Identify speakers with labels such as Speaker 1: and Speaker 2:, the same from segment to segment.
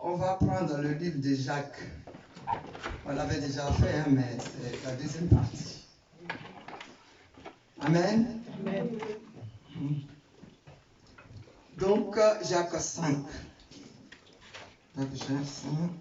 Speaker 1: On va prendre le livre de Jacques. On l'avait déjà fait, hein, mais c'est la deuxième partie. Amen.
Speaker 2: Amen.
Speaker 1: Donc, Jacques 5. Jacques 5.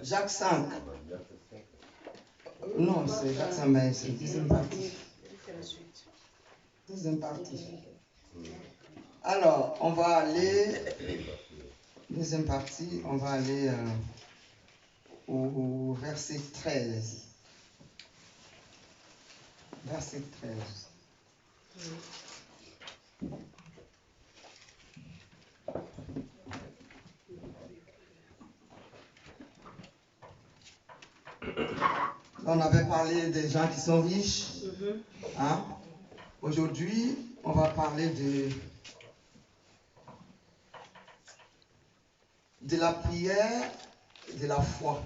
Speaker 1: Jacques 5. Non, c'est Jacques 5, mais c'est deuxième partie. Deuxième partie. Alors, on va aller, deuxième partie, on va aller au verset 13. Verset 13. On avait parlé des gens qui sont riches. Hein? Aujourd'hui, on va parler de la prière et de la foi.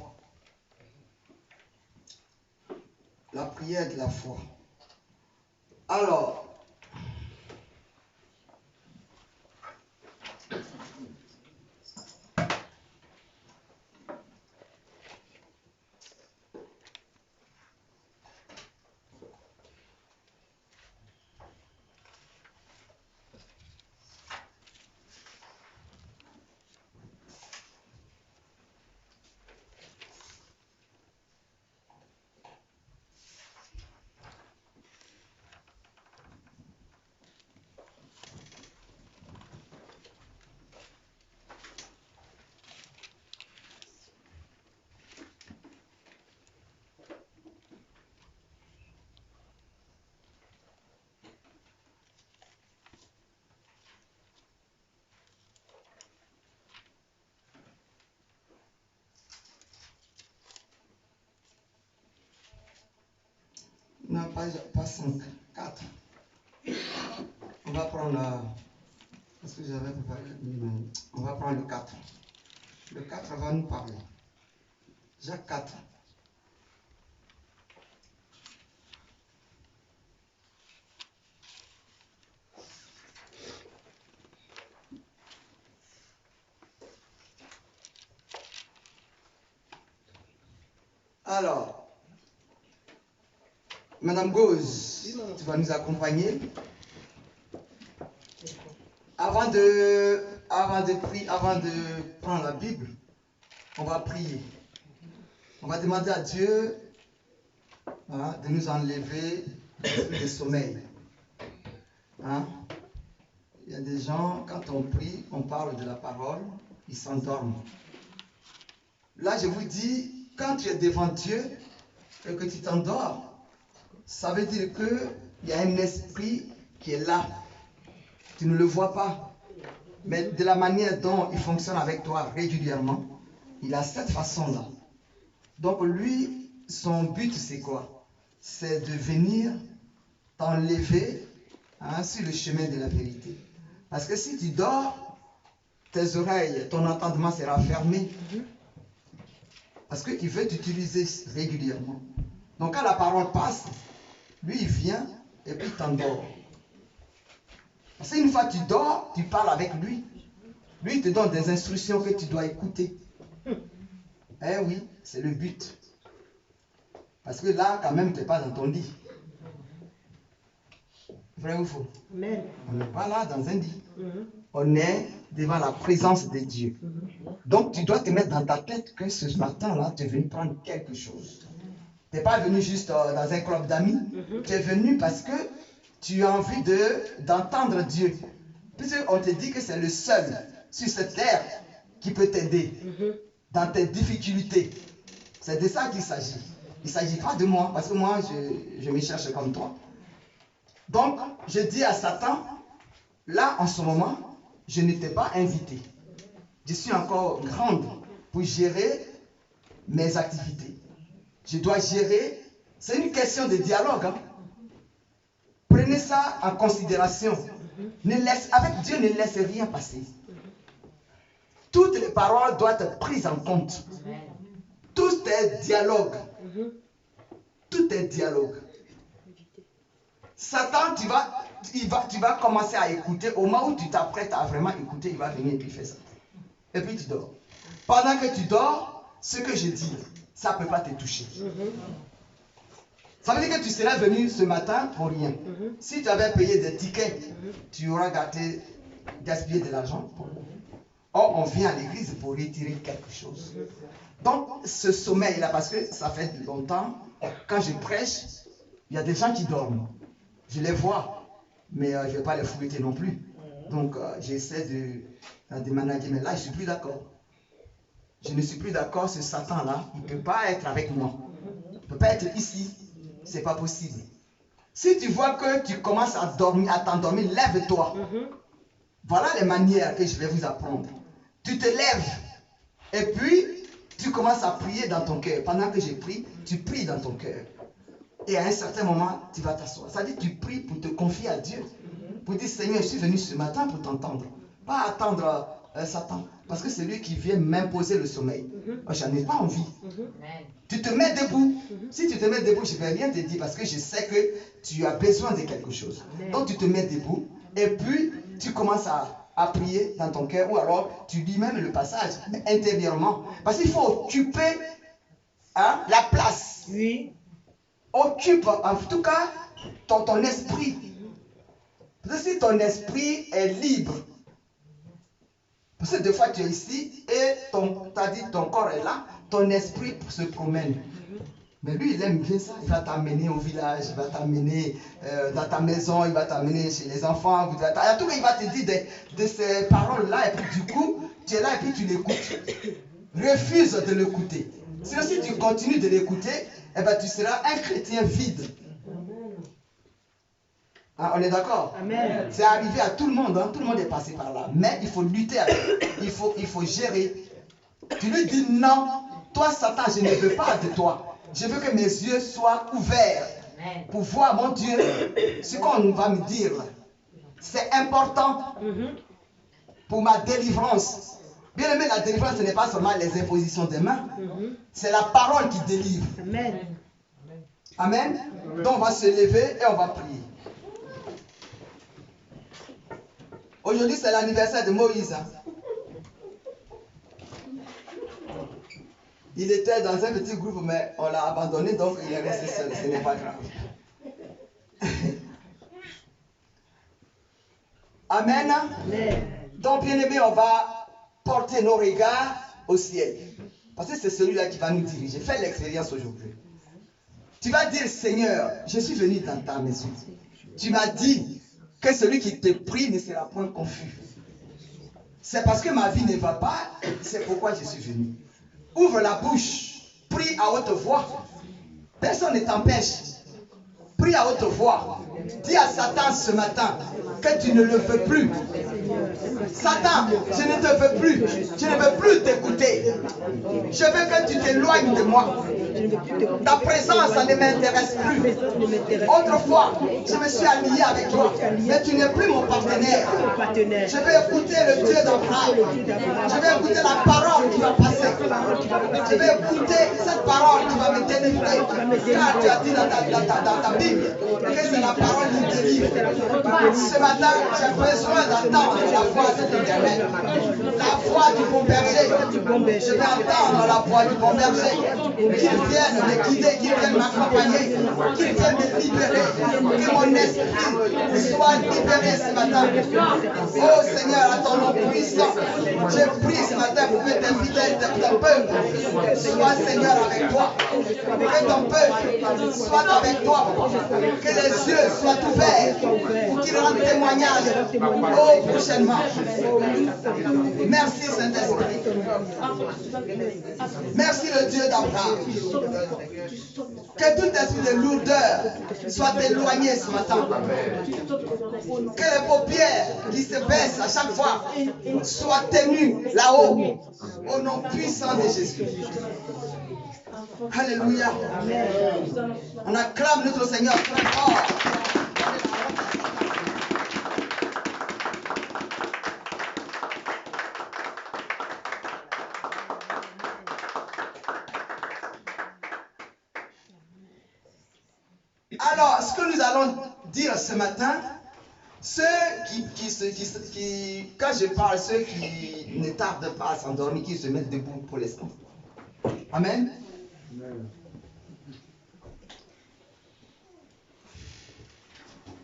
Speaker 1: La prière de la foi. Alors, non, pas 5, 4. On va prendre, parce que j'avais préparé, on va prendre le 4. Le 4 va nous parler. Jacques 4. Alors, Madame Gauze, tu vas nous accompagner. Avant de prendre la Bible, on va prier. On va demander à Dieu hein, de nous enlever le sommeil. Hein? Il y a des gens, quand on prie, on parle de la parole, ils s'endorment. Là, je vous dis, quand tu es devant Dieu et que tu t'endors, ça veut dire qu'il y a un esprit qui est là. Tu ne le vois pas. Mais de la manière dont il fonctionne avec toi régulièrement, il a cette façon-là. Donc lui, son but c'est quoi? C'est de venir t'enlever hein, sur le chemin de la vérité. Parce que si tu dors, tes oreilles, ton entendement sera fermé. Parce qu'il veut t'utiliser régulièrement. Donc quand la parole passe, lui il vient et puis il t'endort. Parce qu'une fois que tu dors, tu parles avec lui. Lui il te donne des instructions que tu dois écouter. Eh oui, c'est le but. Parce que là, quand même, tu n'es pas dans ton lit. Vrai ou faux?
Speaker 2: Amen.
Speaker 1: On n'est pas là dans un lit. On est devant la présence de Dieu. Donc, tu dois te mettre dans ta tête que ce matin-là, tu es venu prendre quelque chose. Tu n'es pas venu juste dans un club d'amis. Tu es venu parce que tu as envie d'entendre Dieu. Puisqu'on te dit que c'est le seul sur cette terre qui peut t'aider dans tes difficultés. C'est de ça qu'il s'agit. Il ne s'agit pas de moi, parce que moi, je me cherche comme toi. Donc, je dis à Satan, là, en ce moment, je n'étais pas invité. Je suis encore grande pour gérer mes activités. Je dois gérer. C'est une question de dialogue. Hein. Prenez ça en considération. Avec Dieu, ne laissez rien passer. Toutes les paroles doivent être prises en compte. Tout est dialogue. Tout est dialogue. Satan, tu vas commencer à écouter. Au moment où tu t'apprêtes à vraiment écouter, il va venir et puis faire ça. Et puis tu dors. Pendant que tu dors, ce que je dis, ça ne peut pas te toucher. Ça veut dire que tu serais venu ce matin pour rien. Si tu avais payé des tickets, tu auras gaspillé de l'argent. Or, on vient à l'église pour retirer quelque chose. Donc, ce sommeil-là, parce que ça fait longtemps, quand je prêche, il y a des gens qui dorment. Je les vois, mais je ne vais pas les fouetter non plus. Donc, j'essaie de manager. Mais là, je ne suis plus d'accord. Je ne suis plus d'accord, ce Satan-là, il ne peut pas être avec moi. Il ne peut pas être ici. Ce n'est pas possible. Si tu vois que tu commences à t'endormir, lève-toi. Voilà les manières que je vais vous apprendre. Tu te lèves et puis tu commences à prier dans ton cœur. Pendant que je prie, tu pries dans ton cœur. Et à un certain moment, tu vas t'asseoir. Ça dit, tu pries pour te confier à Dieu. Pour dire, Seigneur, je suis venu ce matin pour t'entendre. Pas attendre Satan. Parce que c'est lui qui vient m'imposer le sommeil. Moi, je n'en ai pas envie. Tu te mets debout. Si tu te mets debout, je ne vais rien te dire parce que je sais que tu as besoin de quelque chose. Donc, tu te mets debout et puis tu commences à prier dans ton cœur ou alors tu lis même le passage intérieurement. Parce qu'il faut occuper la place.
Speaker 2: Oui.
Speaker 1: Occupe en tout cas ton esprit. Parce que si ton esprit est libre, parce que des fois tu es ici et ton corps est là, ton esprit se promène. Mais lui, il aime bien ça. Il va t'amener au village, il va t'amener dans ta maison, il va t'amener chez les enfants. En tout cas, il va te dire de ces paroles-là. Et puis du coup, tu es là et puis tu l'écoutes. Refuse de l'écouter. Sinon, si tu continues de l'écouter, eh ben, tu seras un chrétien vide. Ah, on est d'accord? C'est arrivé à tout le monde. Hein? Tout le monde est passé par là. Mais il faut lutter avec. Il faut gérer. Tu lui dis non. Toi, Satan, je ne veux pas de toi. Je veux que mes yeux soient ouverts pour voir, mon Dieu, ce qu'on va me dire. C'est important pour ma délivrance. Bien aimé, la délivrance, ce n'est pas seulement les impositions des mains. C'est la parole qui délivre.
Speaker 2: Amen.
Speaker 1: Amen. Donc, on va se lever et on va prier. Aujourd'hui, c'est l'anniversaire de Moïse. Hein. Il était dans un petit groupe, mais on l'a abandonné, donc il est resté seul. Ce n'est pas grave. Amen. Donc, bien aimé, on va porter nos regards au ciel. Parce que c'est celui-là qui va nous diriger. Fais l'expérience aujourd'hui. Tu vas dire, Seigneur, je suis venu dans ta maison. Tu m'as dit que celui qui te prie ne sera point confus. C'est parce que ma vie ne va pas, c'est pourquoi je suis venu. Ouvre la bouche, prie à haute voix. Personne ne t'empêche. Prie à haute voix. Dis à Satan ce matin que tu ne le veux plus. Satan, je ne te veux plus. Je ne veux plus t'écouter. Je veux que tu t'éloignes de moi. Ta présence, ça ne m'intéresse plus. Autrefois, je me suis allié avec toi, mais tu n'es plus mon partenaire. Je vais écouter le Dieu d'Abraham. Je vais écouter la parole qui va passer. Je vais écouter cette parole qui va me délivrer. Car tu as dit dans ta Bible que c'est la parole qui délivre. Ce matin, j'ai besoin d'entendre la voix de l'Éternel. La voix du bon berger. Je vais entendre la voix du bon berger. Qu'il vienne me guider, qu'il vienne m'accompagner, qu'il vienne me libérer. Que mon esprit soit libéré ce matin. Oh Seigneur, à ton nom puissant, je prie ce matin pour que tes fidèles, ton peuple, soit Seigneur avec toi. Que ton peuple soit avec toi. Que les yeux soient ouverts pour qu'ils rendent témoignage. Oh, prochainement. Merci Saint-Esprit. Merci le Dieu d'Abraham. Que tout esprit de lourdeur soit éloigné ce matin. Que les paupières qui se baissent à chaque fois soient tenues là-haut. Au nom puissant de Jésus. Alléluia. On acclame notre Seigneur très fort. Alors, ce que nous allons dire ce matin, ceux qui quand je parle, ceux qui ne tardent pas à s'endormir, qui se mettent debout pour l'instant. Amen.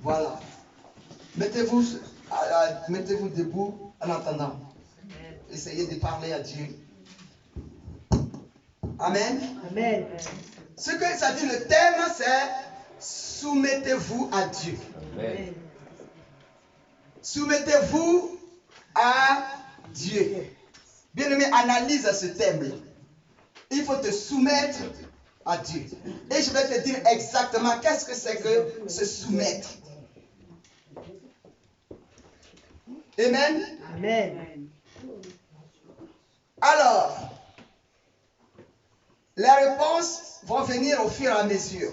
Speaker 1: Voilà. Mettez-vous debout en entendant. Essayez de parler à Dieu. Amen.
Speaker 2: Amen.
Speaker 1: Ce que ça dit, le thème, c'est soumettez-vous à Dieu.
Speaker 2: Amen.
Speaker 1: Soumettez-vous à Dieu. Bien-aimé, analyse ce thème-là. Il faut te soumettre à Dieu. Et je vais te dire exactement qu'est-ce que c'est que se soumettre. Amen.
Speaker 2: Amen.
Speaker 1: Alors, les réponses vont venir au fur et à mesure.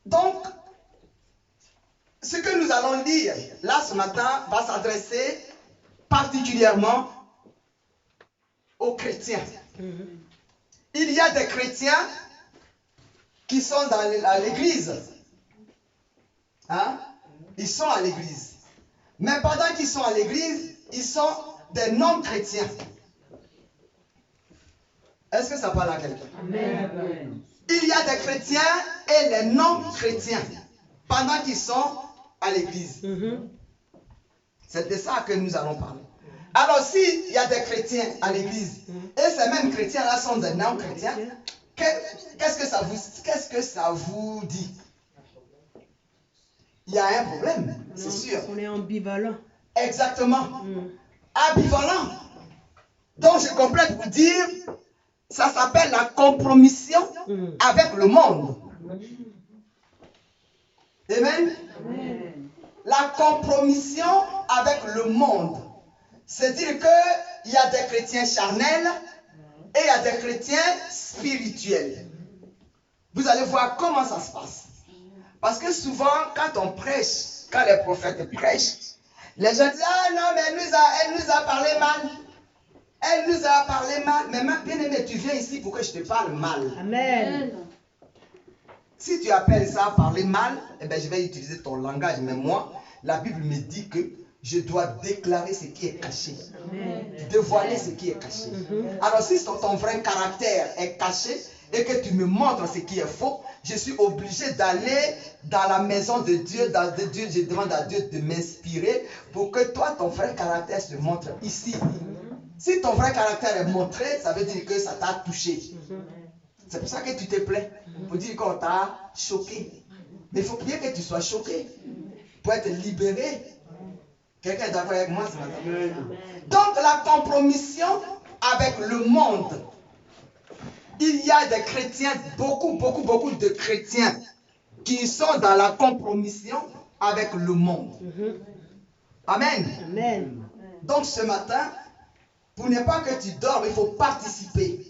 Speaker 1: Donc, ce que nous allons lire là ce matin va s'adresser particulièrement aux chrétiens. Il y a des chrétiens qui sont dans l'église. Hein? Ils sont à l'église. Mais pendant qu'ils sont à l'église, ils sont des non-chrétiens. Est-ce que ça parle à quelqu'un?
Speaker 2: Amen.
Speaker 1: Il y a des chrétiens et les non-chrétiens pendant qu'ils sont à l'église. C'est de ça que nous allons parler. Alors, s'il y a des chrétiens à l'église et ces mêmes chrétiens-là sont des non-chrétiens, qu'est-ce que ça vous dit? Il y a un problème, c'est sûr.
Speaker 2: On est ambivalent.
Speaker 1: Exactement. Ambivalent. Donc, je complète pour dire, ça s'appelle la compromission avec le monde. Amen.
Speaker 2: Amen.
Speaker 1: La compromission avec le monde. C'est-à-dire qu'il y a des chrétiens charnels et il y a des chrétiens spirituels. Vous allez voir comment ça se passe. Parce que souvent, quand on prêche, quand les prophètes prêchent, les gens disent, ah non, mais elle nous a parlé mal. Elle nous a parlé mal. Mais bien aimé, tu viens ici pour que je te parle mal.
Speaker 2: Amen.
Speaker 1: Si tu appelles ça parler mal, eh bien, je vais utiliser ton langage. Mais moi, la Bible me dit que je dois déclarer ce qui est caché.
Speaker 2: Amen.
Speaker 1: Dévoiler ce qui est caché. Alors, si ton vrai caractère est caché et que tu me montres ce qui est faux, je suis obligé d'aller dans la maison de Dieu. Je demande à Dieu de m'inspirer pour que toi, ton vrai caractère se montre ici. Si ton vrai caractère est montré, ça veut dire que ça t'a touché. C'est pour ça que tu te plains. Pour dire qu'on t'a choqué. Mais il faut bien que tu sois choqué pour être libéré. Quelqu'un est d'accord avec moi ce matin? Donc la compromission avec le monde. Il y a des chrétiens, beaucoup de chrétiens qui sont dans la compromission avec le monde. Amen.
Speaker 2: Amen.
Speaker 1: Donc ce matin, pour ne pas que tu dormes, il faut participer.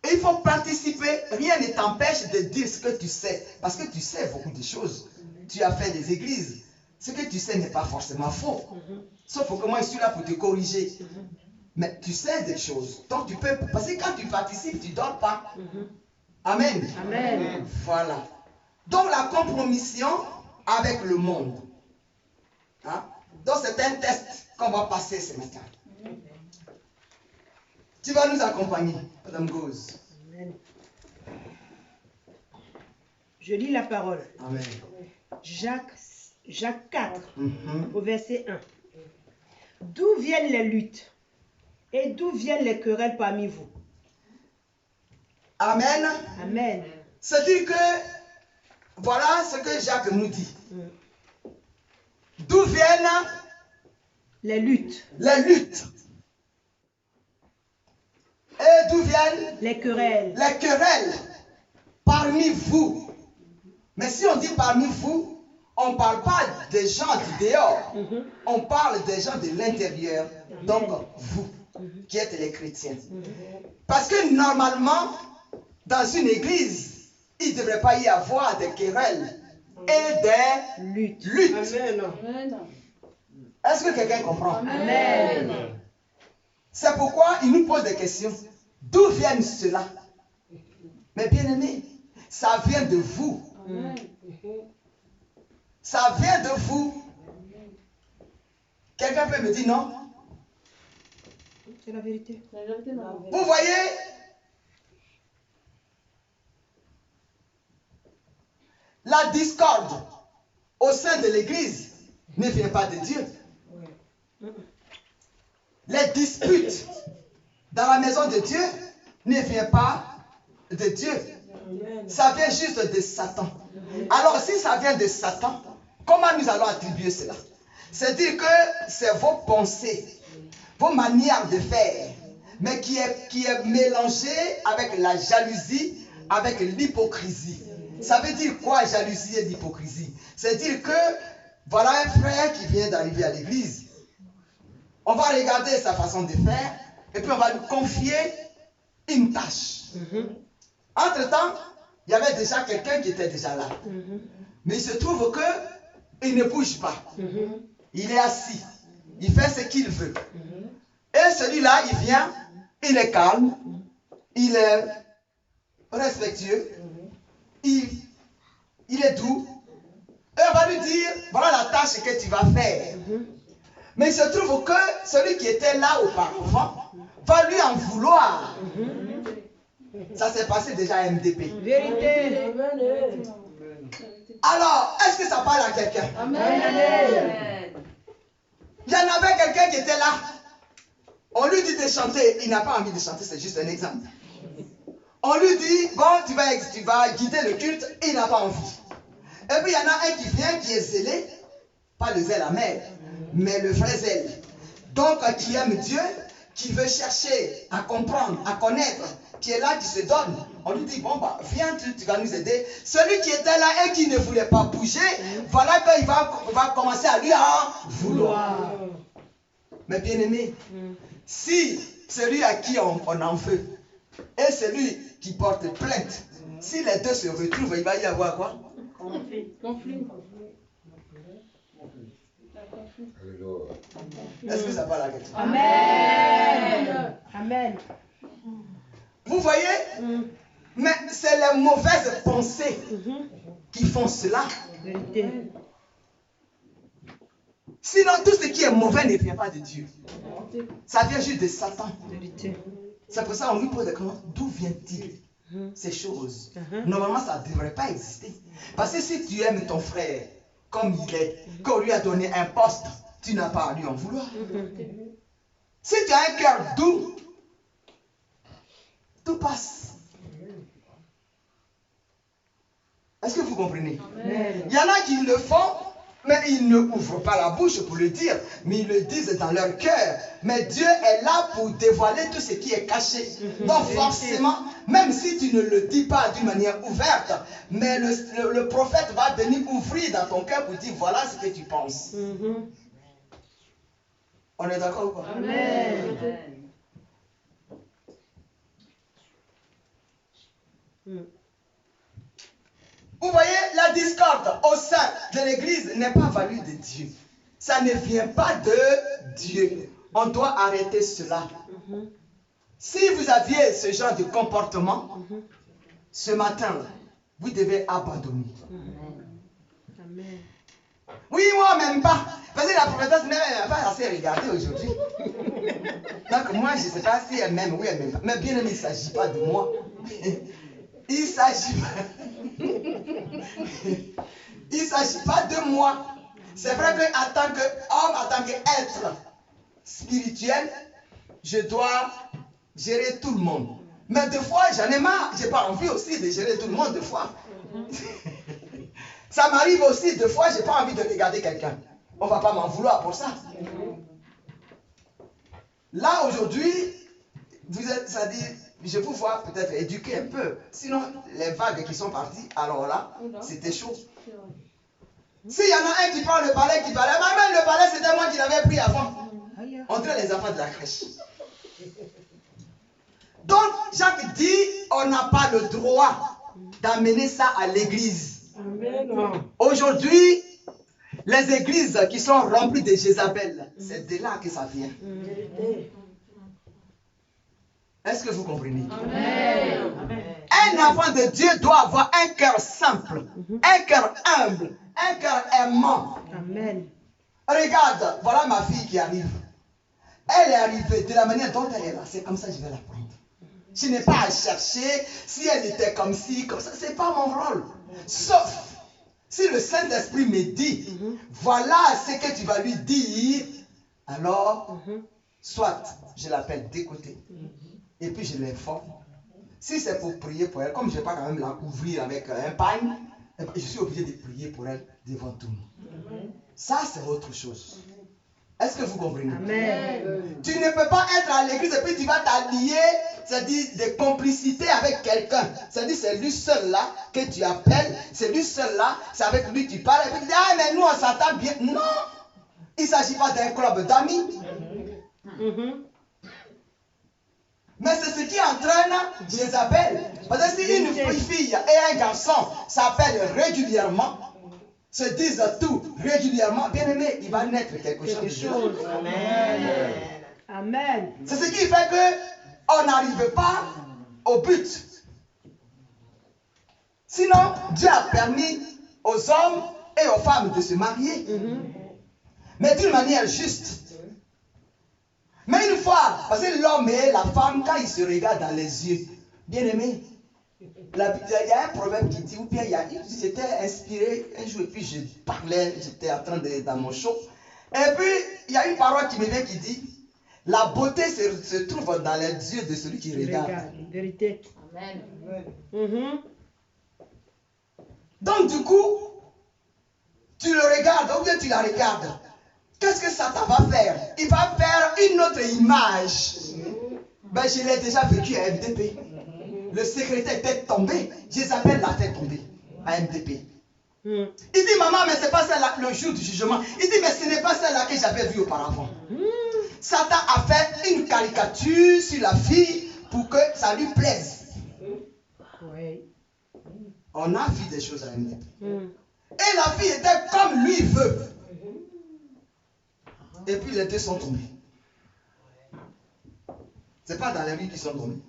Speaker 1: Et il faut participer, rien ne t'empêche de dire ce que tu sais. Parce que tu sais beaucoup de choses. Tu as fait des églises. Ce que tu sais n'est pas forcément faux. Sauf que moi, je suis là pour te corriger. Mais tu sais des choses. Donc tu peux... Parce que quand tu participes, tu ne dors pas. Amen.
Speaker 2: Amen.
Speaker 1: Voilà. Donc la compromission avec le monde. Hein? Donc c'est un test qu'on va passer ce matin. Tu vas nous accompagner, Madame Gauze.
Speaker 2: Amen. Je lis la parole.
Speaker 1: Amen.
Speaker 2: Jacques 4,
Speaker 1: Mhm.
Speaker 2: au verset 1. D'où viennent les luttes et d'où viennent les querelles parmi vous?
Speaker 1: Amen.
Speaker 2: Amen.
Speaker 1: C'est-à-dire que, voilà ce que Jacques nous dit. D'où viennent
Speaker 2: Les luttes,
Speaker 1: les luttes? Et d'où viennent
Speaker 2: les querelles.
Speaker 1: les querelles parmi vous? Mais si on dit parmi vous, on ne parle pas des gens du dehors. On parle des gens de l'intérieur. Donc, vous, qui êtes les chrétiens. Parce que normalement, dans une église, il ne devrait pas y avoir des querelles et des
Speaker 2: Lutte.
Speaker 1: luttes.
Speaker 2: Amen.
Speaker 1: Est-ce que quelqu'un comprend?
Speaker 2: Amen.
Speaker 1: C'est pourquoi il nous pose des questions. D'où viennent cela? Mais bien aimé, ça vient de vous. Ça vient de vous. Quelqu'un peut me dire non?
Speaker 2: C'est la vérité.
Speaker 1: Vous voyez, la discorde au sein de l'église ne vient pas de Dieu. Les disputes dans la maison de Dieu ne viennent pas de Dieu. Ça vient juste de Satan. Alors si ça vient de Satan, comment nous allons attribuer cela? C'est-à-dire que c'est vos pensées, vos manières de faire, mais qui est mélangé avec la jalousie, avec l'hypocrisie. Ça veut dire quoi, jalousie et l'hypocrisie? C'est-à-dire que voilà un frère qui vient d'arriver à l'église. On va regarder sa façon de faire et puis on va lui confier une tâche. Entre-temps, il y avait déjà quelqu'un qui était déjà là. Mais il se trouve qu'il ne bouge pas. Il est assis. Il fait ce qu'il veut. Et celui-là, il vient, il est calme, il est respectueux, il est doux. Et on va lui dire, voilà la tâche que tu vas faire. Mais il se trouve que celui qui était là auparavant va lui en vouloir. Ça s'est passé déjà à MDP.
Speaker 2: Vérité.
Speaker 1: Alors, est-ce que ça parle à quelqu'un?
Speaker 2: Amen.
Speaker 1: Il y en avait quelqu'un qui était là. On lui dit de chanter. Il n'a pas envie de chanter, c'est juste un exemple. On lui dit, bon, tu vas guider le culte. Il n'a pas envie. Et puis il y en a un qui vient, qui est zélé. Pas le zèle amer, mais le vrai zèle. Donc, qui aime Dieu, qui veut chercher à comprendre, à connaître, qui est là, qui se donne. On lui dit, bon, bah, viens, tu vas nous aider. Celui qui était là et qui ne voulait pas bouger, voilà qu'il va commencer à lui en vouloir. Mais bien aimé, si celui à qui on en veut et celui qui porte plainte, si les deux se retrouvent, il va y avoir quoi?
Speaker 2: Conflit.
Speaker 1: Est-ce que ça parle à quelqu'un?
Speaker 2: Amen. Amen.
Speaker 1: Vous voyez? Mais c'est les mauvaises pensées qui font cela.
Speaker 2: Vérité.
Speaker 1: Sinon, tout ce qui est mauvais ne vient pas de Dieu. Ça vient juste de Satan.
Speaker 2: Vérité.
Speaker 1: C'est pour ça qu'on lui pose des questions. D'où vient-il ces choses? Normalement, ça ne devrait pas exister. Parce que si tu aimes ton frère comme il est, qu'on lui a donné un poste, tu n'as pas à lui en vouloir. Si tu as un cœur doux, tout passe. Est-ce que vous comprenez?
Speaker 2: Amen.
Speaker 1: Il y en a qui le font, mais ils ne ouvrent pas la bouche pour le dire, mais ils le disent dans leur cœur. Mais Dieu est là pour dévoiler tout ce qui est caché. Donc forcément, même si tu ne le dis pas d'une manière ouverte, mais le prophète va venir ouvrir dans ton cœur pour dire, voilà ce que tu penses. On est d'accord ou pas?
Speaker 2: Amen.
Speaker 1: Vous voyez, la discorde au sein de l'église n'est pas value de Dieu. Ça ne vient pas de Dieu. On doit arrêter cela. Si vous aviez ce genre de comportement, ce matin, vous devez abandonner.
Speaker 2: Amen.
Speaker 1: Oui, moi, même pas. Parce que la prophétesse même, elle n'a pas assez regardé aujourd'hui. Donc, moi, je ne sais pas si elle m'aime, oui, elle m'aime pas. Mais bien aimé, il ne s'agit pas de moi. Il ne s'agit pas. Il ne s'agit pas de moi. C'est vrai qu'en tant qu'homme, en tant qu'être spirituel, je dois gérer tout le monde. Mais des fois, j'en ai marre. Je n'ai pas envie aussi de gérer tout le monde, des fois. Ça m'arrive aussi, des fois, je n'ai pas envie de regarder quelqu'un. On ne va pas m'en vouloir pour ça. Là, aujourd'hui, vous êtes, ça dit, je vous vois peut-être éduquer un peu. Sinon, les vagues qui sont parties, alors là, c'était chaud. S'il y en a un qui parle le balai, qui parlait, même le balai, c'était moi qui l'avais pris avant. Entre les enfants de la crèche. Donc, Jacques dit, on n'a pas le droit d'amener ça à l'église. Aujourd'hui, les églises qui sont remplies de Jézabel, c'est de là que ça vient. Est-ce que vous comprenez?
Speaker 2: Amen.
Speaker 1: Un enfant de Dieu doit avoir un cœur simple, un cœur humble, un cœur aimant.
Speaker 2: Amen.
Speaker 1: Regarde, voilà ma fille qui arrive. Elle est arrivée de la manière dont elle est là. C'est comme ça que je vais la prendre. Je n'ai pas à chercher si elle était comme ci, comme ça. Ce n'est pas mon rôle. Sauf si le Saint-Esprit me dit, voilà ce que tu vas lui dire, alors, soit je l'appelle d'écouter, et puis je l'informe. Si c'est pour prier pour elle, comme je ne vais pas quand même la couvrir avec un pagne, je suis obligé de prier pour elle devant tout le monde. Ça, c'est autre chose. Est-ce que vous comprenez?
Speaker 2: Amen.
Speaker 1: Tu ne peux pas être à l'église et puis tu vas t'allier, c'est-à-dire des complicités avec quelqu'un. C'est-à-dire c'est lui seul là que tu appelles, c'est lui seul là, c'est avec lui que tu parles. Et puis tu dis, ah mais nous on s'entend bien. Non, il ne s'agit pas d'un club d'amis. Mais c'est ce qui entraîne Jézabel. Parce que si une fille et un garçon s'appellent régulièrement, se disent tout régulièrement, bien aimé, il va naître quelque chose.
Speaker 2: Amen. Amen.
Speaker 1: C'est ce qui fait qu'on n'arrive pas au but. Sinon, Dieu a permis aux hommes et aux femmes de se marier. Mais d'une manière juste. Mais une fois, parce que l'homme et la femme, quand ils se regardent dans les yeux, bien aimé, il y a un proverbe qui dit, ou bien j'étais inspiré un jour et puis je parlais, j'étais en train de dans mon show. Et puis, il y a une parole qui me vient qui dit, la beauté se trouve dans les yeux de celui qui regarde.
Speaker 2: Vérité. Amen.
Speaker 1: Donc du coup, tu le regardes ou bien tu la regardes. Qu'est-ce que Satan va faire? Il va faire une autre image. Ben, je l'ai déjà vécu à MDP. Le secrétaire était tombé. Jézabel l'a fait tomber à MDP. Il dit, maman, mais c'est pas celle-là, le jour du jugement. Il dit, mais ce n'est pas celle-là que j'avais vue auparavant. Satan a fait une caricature sur la fille pour que ça lui plaise.
Speaker 2: Oui.
Speaker 1: On a vu des choses à MDP. Et la fille était comme lui veut. Et puis les deux sont tombés. Ce n'est pas dans les rues qu'ils sont tombés.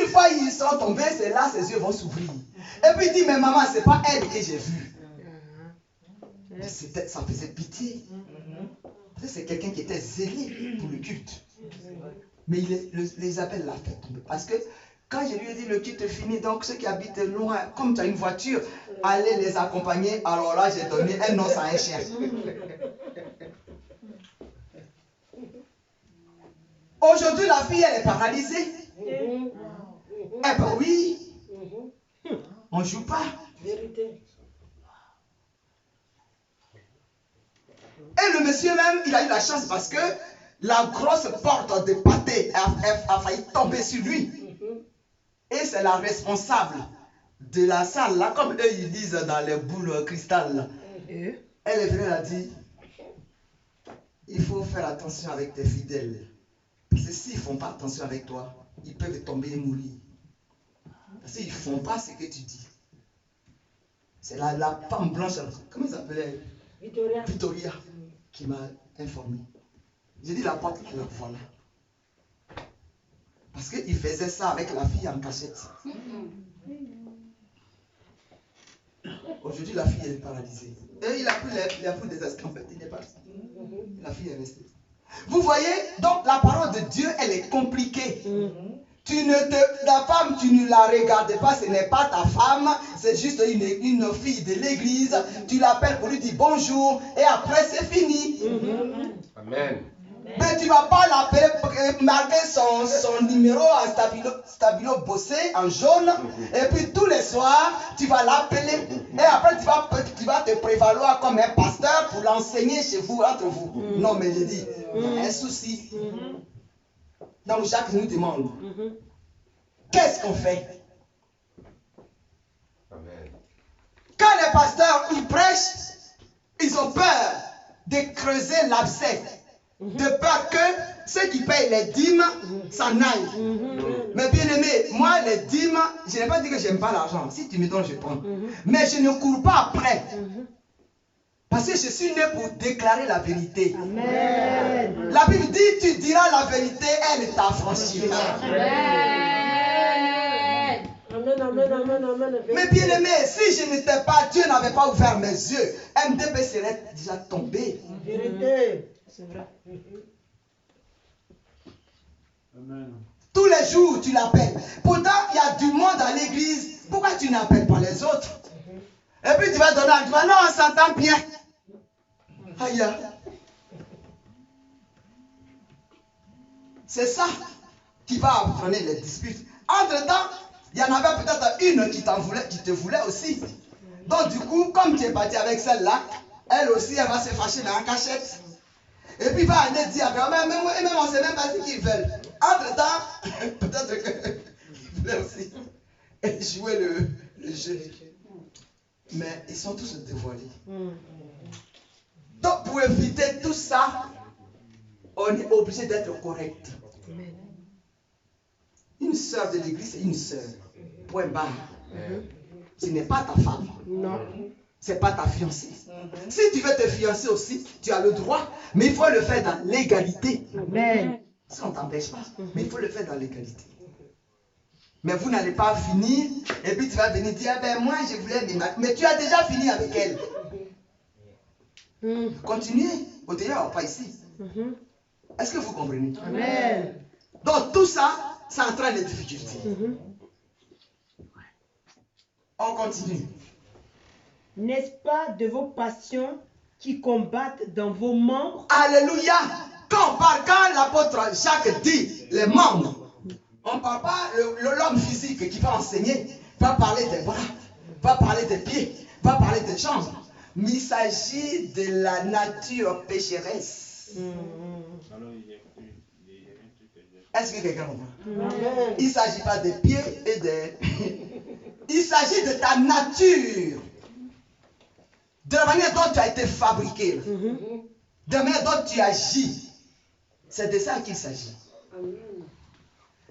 Speaker 1: Une fois ils sont tombés, c'est là ses yeux vont s'ouvrir. Et puis il dit, mais maman, ce n'est pas elle que j'ai vue. Ça faisait pitié. C'est quelqu'un qui était zélé pour le culte. Mais les appels l'a fait tomber. Parce que quand je lui ai dit le culte est fini, donc ceux qui habitent loin, comme tu as une voiture, allez les accompagner. Alors là, j'ai donné un os à un chien. Aujourd'hui, la fille, elle est paralysée. Eh ben oui. On ne joue pas. Et le monsieur même, il a eu la chance parce que la grosse porte de pâté a failli tomber sur lui. Et c'est la responsable de la salle, là, comme eux ils disent dans les boules cristal. Là. Elle est venue et a dit, il faut faire attention avec tes fidèles. Parce que s'ils ne font pas attention avec toi, ils peuvent tomber et mourir. Parce qu'ils ne font pas ce que tu dis. C'est la femme blanche, comment elle s'appelait? Victoria, qui m'a informé. J'ai dit la porte, la voilà. Parce qu'il faisait ça avec la fille en cachette. Aujourd'hui, la fille est paralysée. Et il a pris les fruits des escampettes. Il n'est pas. La fille est restée. Vous voyez, donc la parole de Dieu, elle est compliquée. La femme, tu ne la regardes pas, ce n'est pas ta femme, c'est juste une fille de l'église. Tu l'appelles pour lui dire bonjour et après c'est fini.
Speaker 3: Amen.
Speaker 1: Mais tu ne vas pas l'appeler, marquer son numéro en stabilo bossé en jaune. Et puis tous les soirs, tu vas l'appeler. Et après, tu vas te prévaloir comme un pasteur pour l'enseigner chez vous, entre vous. Non, mais je dis, il y a un souci. Donc Jacques nous demande, qu'est-ce qu'on fait?
Speaker 3: Amen.
Speaker 1: Quand les pasteurs ils prêchent, ils ont peur de creuser l'abcès, de peur que ceux qui payent les dîmes s'en aillent. Mais bien aimé, moi les dîmes, je n'ai pas dit que j'aime pas l'argent. Si tu me donnes, je prends. Mais je ne cours pas après. Parce que je suis né pour déclarer la vérité.
Speaker 2: Amen.
Speaker 1: La Bible dit, tu diras la vérité, elle t'affranchira.
Speaker 4: Amen, amen, amen, amen.
Speaker 1: Mais bien aimé, si je n'étais pas, Dieu n'avait pas ouvert mes yeux, MDB serait déjà tombé.
Speaker 4: Vérité.
Speaker 2: C'est vrai.
Speaker 5: Amen.
Speaker 1: Tous les jours, tu l'appelles. Pourtant, il y a du monde à l'église. Pourquoi tu n'appelles pas les autres? Et puis tu vas donner un argument. Non, on s'entend bien. Aïe. C'est ça qui va entraîner les disputes. Entre-temps, il y en avait peut-être une qui te voulait aussi. Donc du coup, comme tu es parti avec celle-là, elle aussi, elle va se fâcher mais en cachette. Et puis il va aller dire, même on ne sait même pas ce qu'ils veulent. Entre-temps, peut-être qu'ils voulaient aussi jouer le jeu. Mais ils sont tous dévoilés. Donc pour éviter tout ça, on est obligé d'être correct. Une sœur de l'église, c'est une sœur. Point barre. Ce n'est pas ta femme.
Speaker 2: Non.
Speaker 1: Ce n'est pas ta fiancée. Si tu veux te fiancer aussi, tu as le droit, mais il faut le faire dans l'égalité.
Speaker 2: Amen.
Speaker 1: Ça, on ne t'empêche pas, mais il faut le faire dans l'égalité. Mais vous n'allez pas finir, et puis tu vas venir dire, ben moi je voulais me marier. Mais tu as déjà fini avec elle. Continuez. Au dehors, pas ici. Est-ce que vous comprenez?
Speaker 2: Amen.
Speaker 1: Donc tout ça, ça entraîne les difficultés. On continue.
Speaker 2: N'est-ce pas de vos passions qui combattent dans vos membres?
Speaker 1: Alléluia. Quand l'apôtre Jacques dit les membres, on ne parle pas l'homme physique qui va enseigner, va parler des bras, va parler des pieds, va parler des jambes. Mais il s'agit de la nature pécheresse. Est-ce que quelqu'un comprend? Il ne s'agit pas des pieds et des... Il s'agit de ta nature. De la manière dont tu as été fabriqué. De la manière dont tu agis. C'est de ça qu'il s'agit.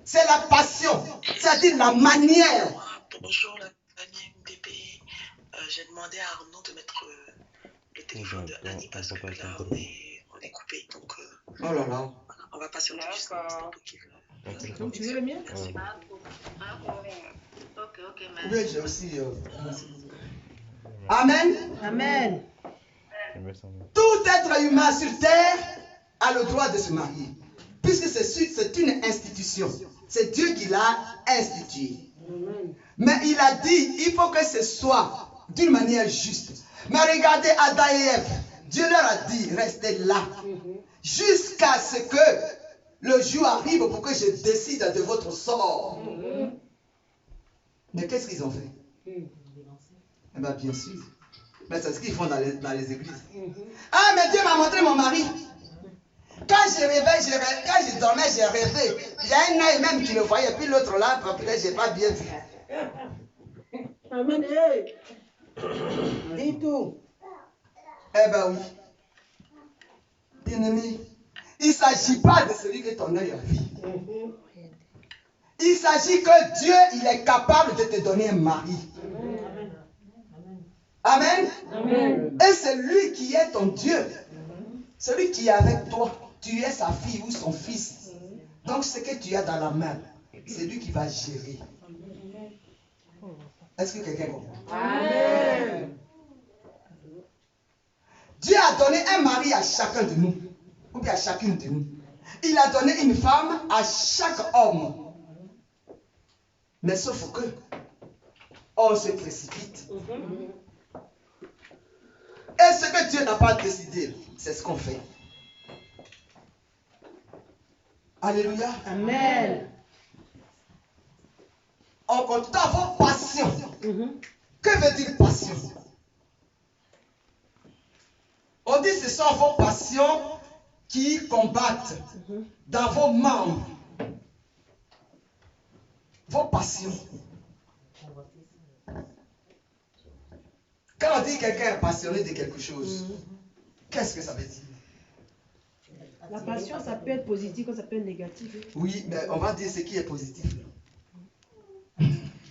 Speaker 1: C'est la passion. C'est-à-dire la manière.
Speaker 6: Bonjour la famille MDB. J'ai demandé à Arnaud de mettre le téléphone de Annie parce que là on est coupé. Donc
Speaker 1: Oh là là.
Speaker 6: on va passer au jusqu'à l'instant pour qu'il
Speaker 2: Donc tu veux le mien?
Speaker 1: Oui, j'ai aussi. Amen.
Speaker 2: Amen.
Speaker 1: Tout être humain sur terre a le droit de se marier. Puisque c'est une institution. C'est Dieu qui l'a instituée. Mais il a dit, il faut que ce soit d'une manière juste. Mais regardez Adam et Ève. Dieu leur a dit, restez là. Jusqu'à ce que le jour arrive pour que je décide de votre sort. Mais qu'est-ce qu'ils ont fait? Eh bien, bien sûr. Mais c'est ce qu'ils font dans les églises. Ah, mais Dieu m'a montré mon mari. Quand je rêvais, quand je dormais, j'ai rêvé. Il y a un œil même qui le voyait, puis l'autre là, peut-être je n'ai pas bien vu.
Speaker 4: Amen. Hey. Dis tout.
Speaker 1: Eh bien oui. Bien-aimé, il ne s'agit pas de celui que ton œil a vu. Il s'agit que Dieu, il est capable de te donner un mari. Amen. Amen. Et c'est lui qui est ton Dieu. Celui qui est avec toi. Tu es sa fille ou son fils. Donc ce que tu as dans la main, c'est lui qui va gérer. Est-ce que quelqu'un comprend?
Speaker 4: Amen.
Speaker 1: a donné un mari à chacun de nous, ou bien à chacune de nous. Il a donné une femme à chaque homme. Mais sauf que, on se précipite. Et ce que Dieu n'a pas décidé, c'est ce qu'on fait. Alléluia.
Speaker 2: Amen.
Speaker 1: On compte avoir passion. Que veut dire passion? On dit ce sont vos passions qui combattent dans vos membres. Vos passions. Quand on dit quelqu'un est passionné de quelque chose, qu'est-ce que ça veut dire?
Speaker 2: La passion, ça peut être positif comme ça peut être négatif.
Speaker 1: Oui, mais on va dire ce qui est positif.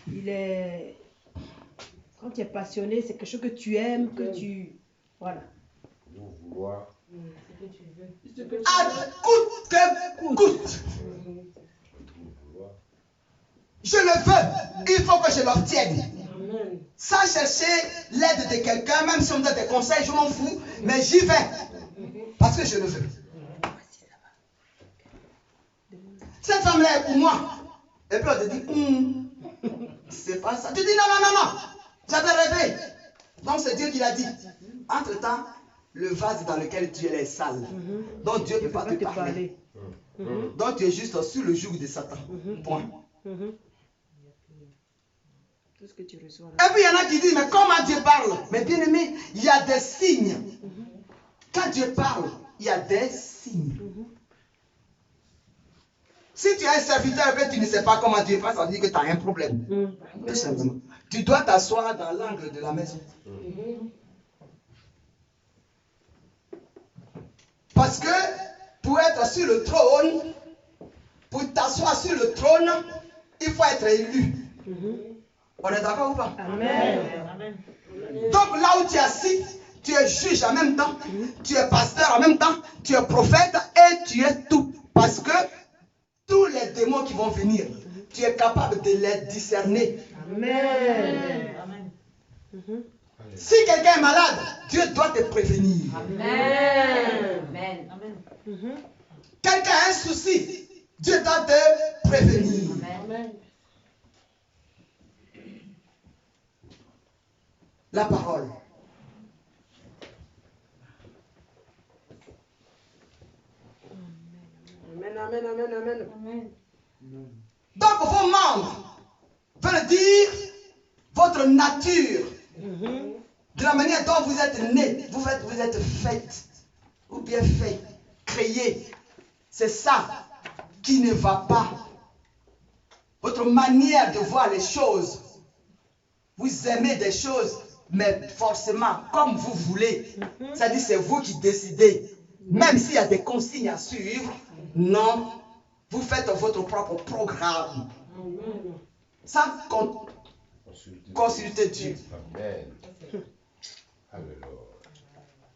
Speaker 2: Il est... Quand tu es passionné, c'est quelque chose que tu aimes, que tu... Voilà.
Speaker 3: Vouloir.
Speaker 1: À coûte que coûte. Je le veux, il faut que je l'obtienne. Sans chercher l'aide de quelqu'un, même si on me donne des conseils, je m'en fous, mais j'y vais. Parce que je le veux. Cette femme-là est pour moi. Et puis on te dit, c'est pas ça. Tu dis non, j'avais rêvé. Donc c'est Dieu qui l'a dit. Entre-temps, le vase dans lequel tu es est sale. Donc Dieu ne peut pas te parler. Donc tu es juste sur le joug de Satan. Point.
Speaker 2: Tout ce que tu reçois.
Speaker 1: Et puis il y en a qui disent, mais comment Dieu parle? Mais bien aimé, il y a des signes. Quand Dieu parle, il y a des signes. Si tu es un serviteur et que tu ne sais pas comment Dieu parle, ça veut dire que tu as un problème. Tout simplement. Tu dois t'asseoir dans l'angle de la maison. Parce que pour être sur le trône, pour t'asseoir sur le trône, il faut être élu. On est d'accord ou pas?
Speaker 2: Amen.
Speaker 1: Donc là où tu es assis, tu es juge en même temps, tu es pasteur en même temps, tu es prophète et tu es tout. Parce que tous les démons qui vont venir, tu es capable de les discerner.
Speaker 2: Amen.
Speaker 1: Si quelqu'un est malade, Dieu doit te prévenir.
Speaker 7: Amen.
Speaker 1: Quelqu'un a un souci, Dieu doit te prévenir.
Speaker 7: Amen.
Speaker 1: La parole.
Speaker 4: Amen.
Speaker 1: Donc vos membres veulent dire votre nature. De la manière dont vous êtes né, vous êtes fait, ou bien fait, créé. C'est ça qui ne va pas. Votre manière de voir les choses. Vous aimez des choses, mais forcément, comme vous voulez. C'est-à-dire, c'est vous qui décidez. Même s'il y a des consignes à suivre, non, vous faites votre propre programme. Sans consulter Dieu.
Speaker 3: Amen. Alléluia.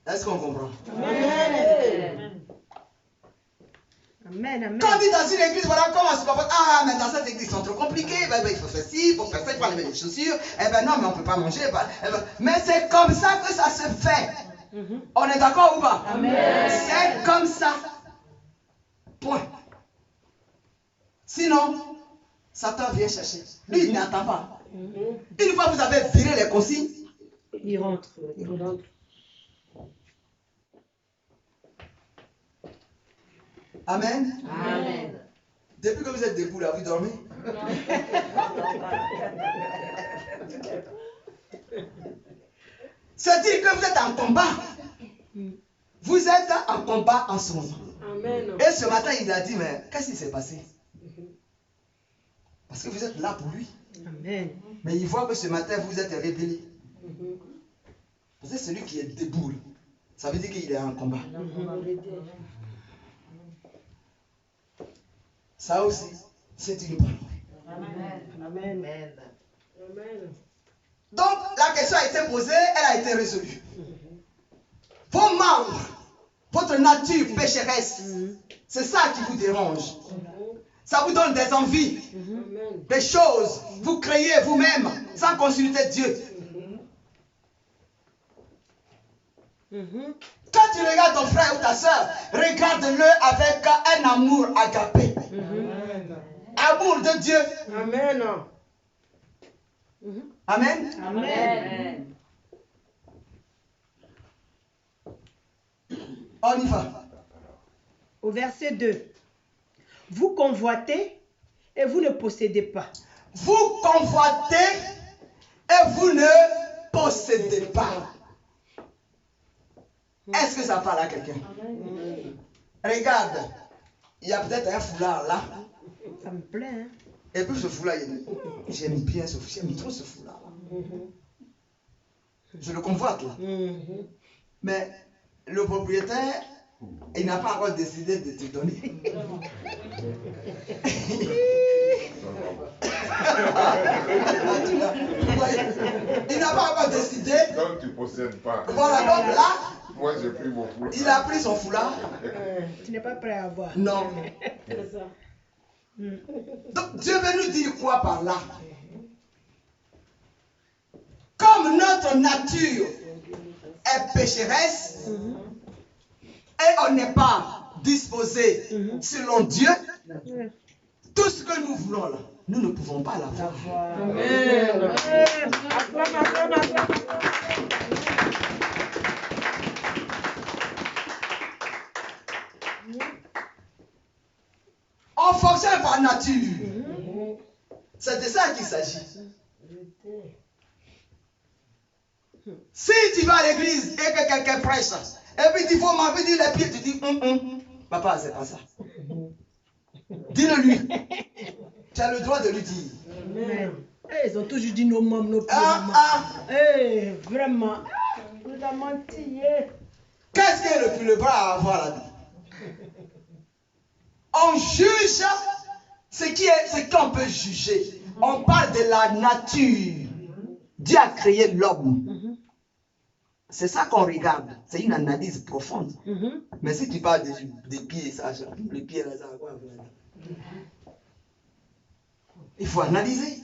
Speaker 1: Est-ce qu'on comprend?
Speaker 2: Amen.
Speaker 1: Quand on dit dans une église, voilà comment on se comporte. Ah, mais dans cette église, ils sont trop compliqués. Il faut faire ci, il faut faire ça, il faut enlever les chaussures. Eh ben non, mais on ne peut pas manger. Mais c'est comme ça que ça se fait. On est d'accord ou pas? C'est comme ça. Point. Sinon, Satan vient chercher. Lui, il n'attend pas. Une fois que vous avez viré les consignes,
Speaker 2: Il rentre.
Speaker 1: Amen.
Speaker 7: Amen.
Speaker 1: Depuis que vous êtes debout là, vous dormez? C'est-à-dire que vous êtes en combat. Vous êtes en combat en ce moment. Et ce matin, il a dit, mais qu'est-ce qui s'est passé? Parce que vous êtes là pour lui.
Speaker 2: Amen.
Speaker 1: Mais il voit que ce matin, vous êtes révélé. Vous êtes celui qui est debout. Ça veut dire qu'il est en combat. Ça aussi, c'est une parole.
Speaker 7: Amen.
Speaker 1: Donc, la question a été posée, elle a été résolue. Vos membres, votre nature pécheresse, c'est ça qui vous dérange. Ça vous donne des envies, des choses. Vous créez vous-même sans consulter Dieu. Quand tu regardes ton frère ou ta soeur, regarde-le avec un amour agapé. Amour de Dieu.
Speaker 4: Amen.
Speaker 1: Amen.
Speaker 7: Amen.
Speaker 1: On y va.
Speaker 2: Au verset 2. Vous convoitez et vous ne possédez pas.
Speaker 1: Vous convoitez et vous ne possédez pas. Est-ce que ça parle à quelqu'un? Regarde, il y a peut-être un foulard là.
Speaker 2: Ça me plaît, hein?
Speaker 1: Et puis ce foulard, j'aime bien ce foulard, j'aime trop ce foulard là. Je le convoite là. Mais le propriétaire, il n'a pas encore décidé de te donner. Il n'a pas encore décidé.
Speaker 3: Donc tu ne possèdes pas.
Speaker 1: Voilà, donc là,
Speaker 3: Moi j'ai pris mon foulard.
Speaker 1: il a pris son foulard.
Speaker 2: Tu n'es pas prêt à avoir.
Speaker 1: Non. Donc Dieu veut nous dire quoi par là? Comme notre nature est pécheresse et on n'est pas disposé selon Dieu, tout ce que nous voulons là, nous ne pouvons pas l'avoir.
Speaker 4: Amen. Acclame, acclame, acclame.
Speaker 1: On fonctionne par nature. C'est de ça qu'il s'agit. Si tu vas à l'église et que quelqu'un prêche, et puis il faut m'enlever les pieds, tu dis, papa, c'est pas ça. Dis-le lui. Tu as le droit de lui dire.
Speaker 2: Amen. Ils ont toujours dit nos mômes, nos
Speaker 1: Ah,
Speaker 2: mamans.
Speaker 1: ah.
Speaker 2: Vraiment. On nous a menti.
Speaker 1: Qu'est-ce qui est le plus bas à avoir là-dedans? On juge ce qu'on peut juger. On parle de la nature. Dieu a créé l'homme. C'est ça qu'on regarde. C'est une analyse profonde. Mais si tu parles des pieds, ça, les pieds, là, ça a quoi? Il faut analyser.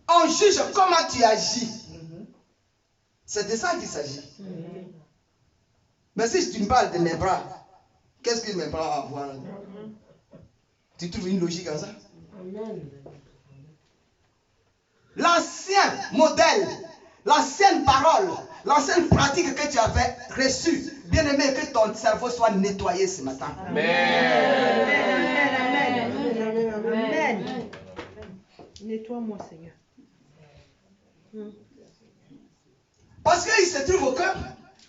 Speaker 1: On juge comment tu agis. C'est de ça qu'il s'agit. Mais si tu me parles de mes bras, qu'est-ce que mes bras ont à voir là? Tu trouves une logique en ça? L'ancien modèle, l'ancienne parole, l'ancienne pratique que tu avais reçue, bien aimé, que ton cerveau soit nettoyé ce matin.
Speaker 2: Amen. Amen. Nettoie-moi, Seigneur.
Speaker 1: Parce qu'il se trouve que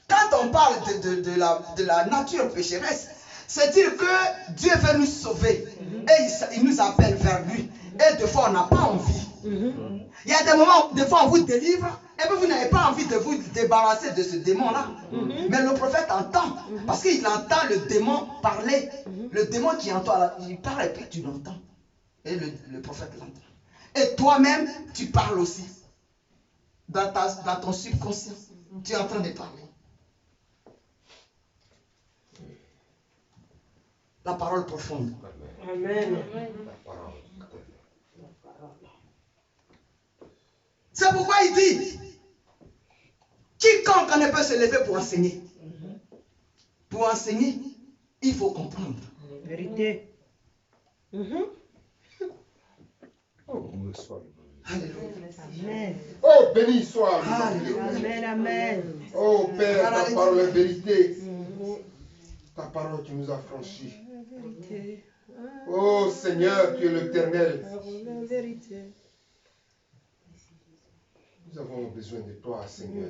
Speaker 1: quand on parle de la nature pécheresse, c'est dire que Dieu veut nous sauver et il nous appelle vers lui. Et des fois, on n'a pas envie. Il y a des moments où des fois on vous délivre et puis vous n'avez pas envie de vous débarrasser de ce démon-là. Mais le prophète entend, parce qu'il entend le démon parler. Le démon qui entend, il parle et puis tu l'entends. Et le prophète l'entend. Et toi-même, tu parles aussi. Dans ton subconscient, tu es en train de parler. La parole profonde.
Speaker 4: Amen.
Speaker 1: C'est pourquoi il dit, quiconque ne peut se lever pour enseigner. Pour enseigner, il faut comprendre.
Speaker 2: Vérité.
Speaker 3: Oh, loué soit le nom.
Speaker 1: Alléluia.
Speaker 2: Amen.
Speaker 3: Oh, béni soit le nom de Dieu.
Speaker 2: Amen. Amen.
Speaker 3: Oh Père, ta parole est vérité. Ta parole, tu nous as franchis.
Speaker 2: Vérité.
Speaker 3: Oh Seigneur, tu es l'Éternel.
Speaker 2: Vérité.
Speaker 3: Nous avons besoin de toi, Seigneur.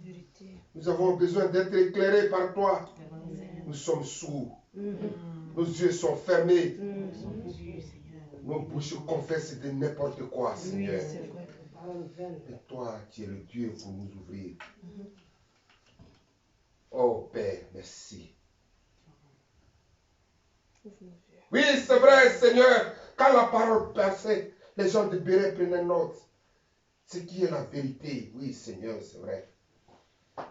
Speaker 2: Vérité.
Speaker 3: Nous avons besoin d'être éclairés par toi. Nous sommes sourds. Nos yeux sont fermés. Nos bouches confessent de n'importe quoi, Seigneur.
Speaker 2: C'est vrai.
Speaker 3: Et toi, tu es le Dieu pour nous ouvrir. Oh Père, merci. Oui, c'est vrai, Seigneur. Quand la parole passait, les gens de Béret prenaient note. Ce qui est la vérité, oui, Seigneur, c'est vrai.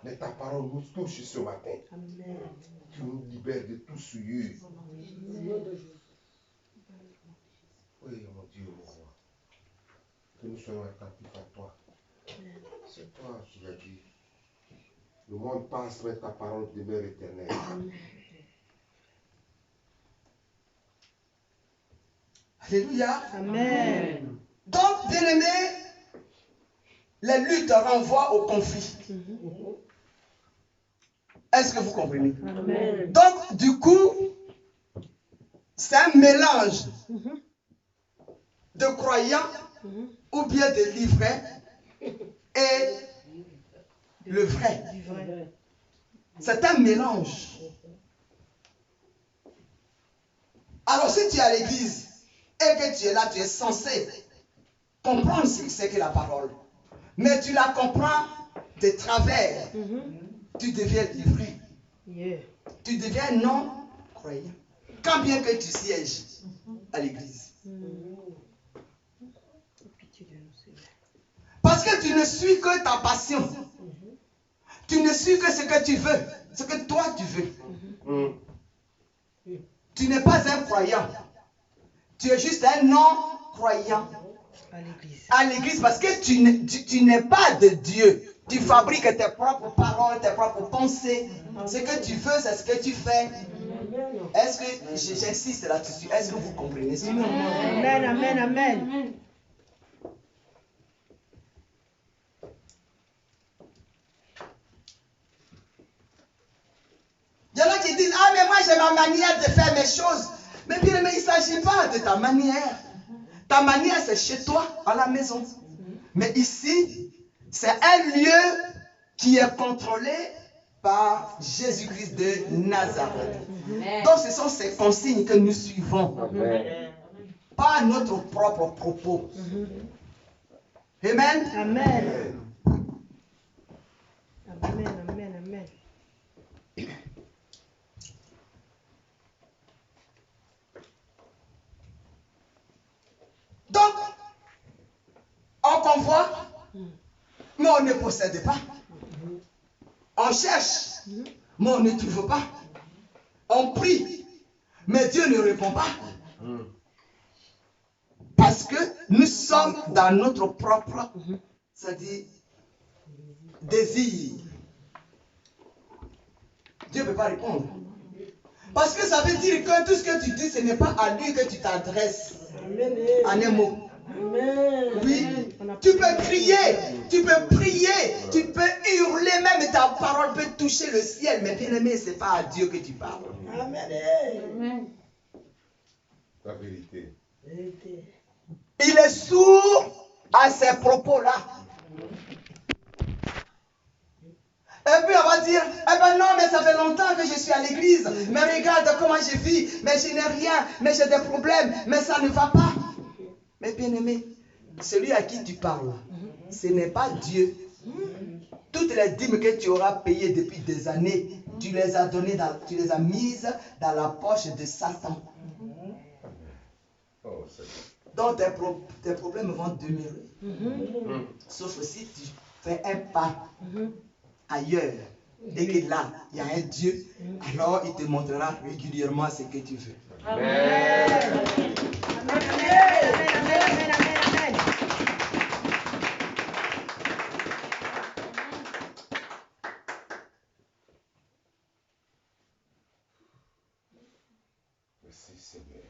Speaker 3: Mais ta parole nous touche ce matin.
Speaker 2: Amen.
Speaker 3: Tu nous libères de tout souillure. Oui, mon Dieu, mon roi. Que nous soyons attentifs à toi. C'est toi qui l'as dit. Le monde passe, mais ta parole demeure éternelle.
Speaker 1: Alléluia.
Speaker 2: Amen.
Speaker 1: Donc, bien-aimés, les luttes renvoient au conflit. Est-ce que vous comprenez?
Speaker 2: Amen.
Speaker 1: Donc, du coup, c'est un mélange de croyants ou bien de l'ivraie et le vrai.
Speaker 2: Du vrai.
Speaker 1: C'est un mélange. Alors, si tu es à l'église et que tu es là, tu es censé comprendre ce que c'est que la parole. Mais tu la comprends de travers. Tu deviens livré.
Speaker 2: Yeah.
Speaker 1: Tu deviens non-croyant. Quand bien que tu sièges à l'église.
Speaker 2: Pitié de nous, Seigneur.
Speaker 1: Parce que tu ne suis que ta passion. Tu ne suis que ce que tu veux. Ce que toi tu veux. Tu n'es pas un croyant. Tu es juste un non-croyant
Speaker 2: À l'église.
Speaker 1: à l'église parce que tu n'es pas de Dieu. Tu fabriques tes propres paroles, tes propres pensées. Ce que tu veux, c'est ce que tu fais. Est-ce que, j'insiste là-dessus, est-ce que vous comprenez ce que je dis?
Speaker 2: Amen, amen, amen.
Speaker 1: Il y en a qui disent, ah mais moi j'ai ma manière de faire mes choses. Mais bien aimé, il ne s'agit pas de ta manière. Ta manière c'est chez toi, à la maison. Mais ici, c'est un lieu qui est contrôlé par Jésus-Christ de Nazareth. Donc ce sont ces consignes que nous suivons. Pas notre propre propos. Amen.
Speaker 2: Amen. Amen, amen, amen.
Speaker 1: Donc, on convoite, mais on ne possède pas. On cherche, mais on ne trouve pas. On prie, mais Dieu ne répond pas. Parce que nous sommes dans notre propre, c'est-à-dire désir. Dieu ne peut pas répondre. Parce que ça veut dire que tout ce que tu dis, ce n'est pas à lui que tu t'adresses. En un mot. Oui, tu peux crier, tu peux prier, tu peux hurler, même ta parole peut toucher le ciel. Mais bien aimé, ce n'est pas à Dieu que tu parles.
Speaker 2: Amen.
Speaker 3: La vérité.
Speaker 1: Il est sourd à ces propos-là. Et puis on va dire, eh ben non, mais ça fait longtemps que je suis à l'église. Mais regarde comment je vis. Mais je n'ai rien. Mais j'ai des problèmes. Mais ça ne va pas. Mais bien aimé, celui à qui tu parles, ce n'est pas Dieu. Toutes les dîmes que tu auras payées depuis des années, tu les as données, tu les as mises dans la poche de Satan.
Speaker 3: Oh,
Speaker 1: Donc tes problèmes vont demeurer. Sauf si tu fais un pas ailleurs et que là, il y a un Dieu, alors il te montrera régulièrement ce que tu veux.
Speaker 2: Amen. Amen, amen, amen, amen, amen.
Speaker 3: merci Seigneur.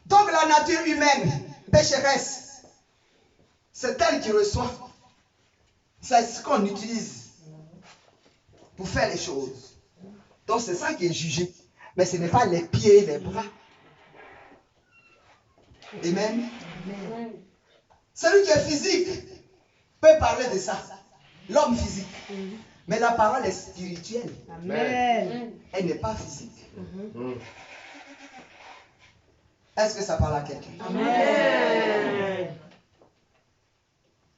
Speaker 1: Donc la nature humaine, pécheresse, c'est elle qui reçoit. C'est ce qu'on utilise pour faire les choses. Donc c'est ça qui est jugé. Mais ce n'est pas les pieds et les bras. Amen. Celui qui est physique peut parler de ça. L'homme physique. Mais la parole est spirituelle.
Speaker 2: Amen.
Speaker 1: Elle n'est pas physique. Est-ce que ça parle à quelqu'un?
Speaker 2: Amen.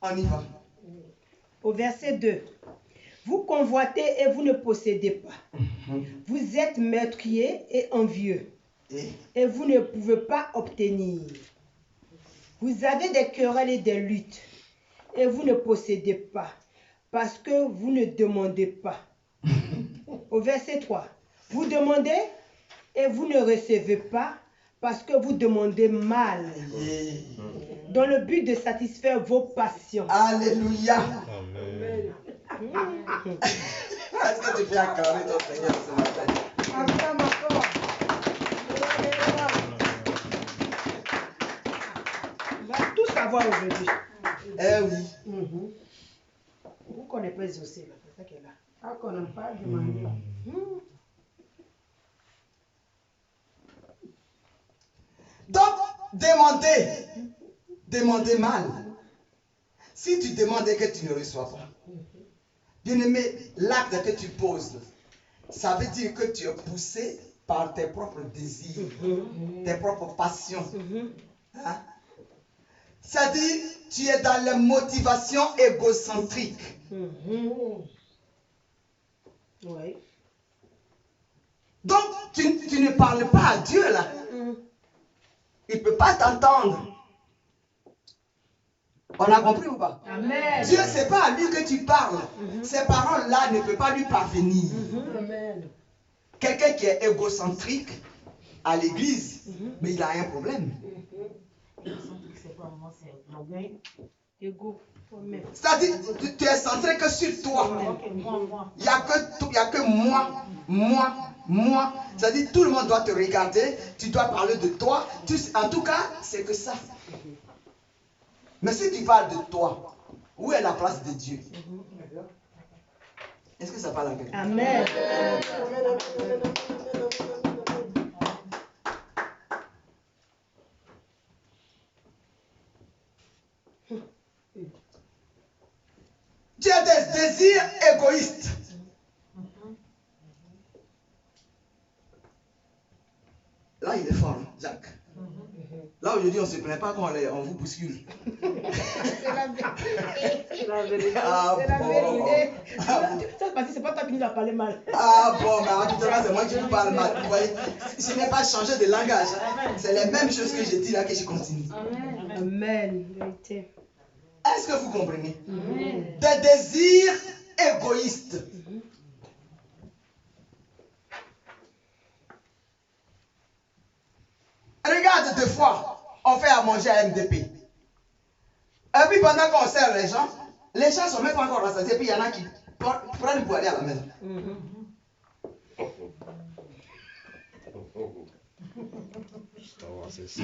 Speaker 1: On y va.
Speaker 2: Au verset 2. Vous convoitez et vous ne possédez pas. Vous êtes meurtriers et envieux. Et vous ne pouvez pas obtenir. Vous avez des querelles et des luttes. Et vous ne possédez pas. Parce que vous ne demandez pas. Au verset 3. Vous demandez et vous ne recevez pas. parce que vous demandez mal,
Speaker 1: Yeah.
Speaker 2: dans le but de satisfaire vos passions.
Speaker 1: Alléluia.
Speaker 5: Amen.
Speaker 1: Est-ce que tu peux acclamer ton Seigneur ce matin?
Speaker 4: Acclame encore.
Speaker 2: On va tout savoir aujourd'hui.
Speaker 1: Eh oui.
Speaker 2: Vous ne connaissez pas aussi, là. C'est ça qui est là.
Speaker 4: Ah, qu'on n'a pas demandé.
Speaker 1: Donc, demandez mal. Si tu demandes et que tu ne reçois pas, bien-aimé, l'acte que tu poses, ça veut dire que tu es poussé par tes propres désirs, tes propres passions. Hein? C'est-à-dire, tu es dans les motivations égocentriques.
Speaker 2: Oui.
Speaker 1: Donc, tu ne parles pas à Dieu là. Il ne peut pas t'entendre. On a compris ou pas?
Speaker 2: Amen.
Speaker 1: Dieu, ce n'est pas à lui que tu parles. Ces paroles-là ne peuvent pas lui parvenir.
Speaker 4: Amen.
Speaker 1: Quelqu'un qui est égocentrique à l'église, mais il a un problème.
Speaker 2: Ego. Toi-même.
Speaker 1: C'est-à-dire, tu es centré que sur toi. Il n'y a que moi. C'est-à-dire, tout le monde doit te regarder. Tu dois parler de toi. En tout cas, c'est que ça. Mais si tu parles de toi, où est la place de Dieu? Est-ce que ça parle à quelqu'un?
Speaker 2: Amen.
Speaker 1: Tu as des désirs égoïstes. Là, il est fort, hein, Jacques. Là, aujourd'hui, on ne se plaint pas quand on vous bouscule.
Speaker 2: C'est la vérité.
Speaker 1: Ah
Speaker 2: C'est la
Speaker 1: bon.
Speaker 2: vérité.
Speaker 1: Ah bon.
Speaker 2: Ça, parce que c'est pas toi qui nous as parlé mal.
Speaker 1: Ah bon, mais habituellement, c'est moi qui vous parle mal. Vous voyez, je n'ai pas changé de langage. Hein. C'est les mêmes choses que je dis là que je continue.
Speaker 2: Amen. Vérité.
Speaker 1: Est-ce que vous comprenez? Des désirs égoïstes. Regarde, deux fois, on fait à manger à MDP. Et puis pendant qu'on sert les gens ne sont même pas encore rassasiés. Puis il y en a qui prennent pour aller à la maison.
Speaker 5: C'est ça.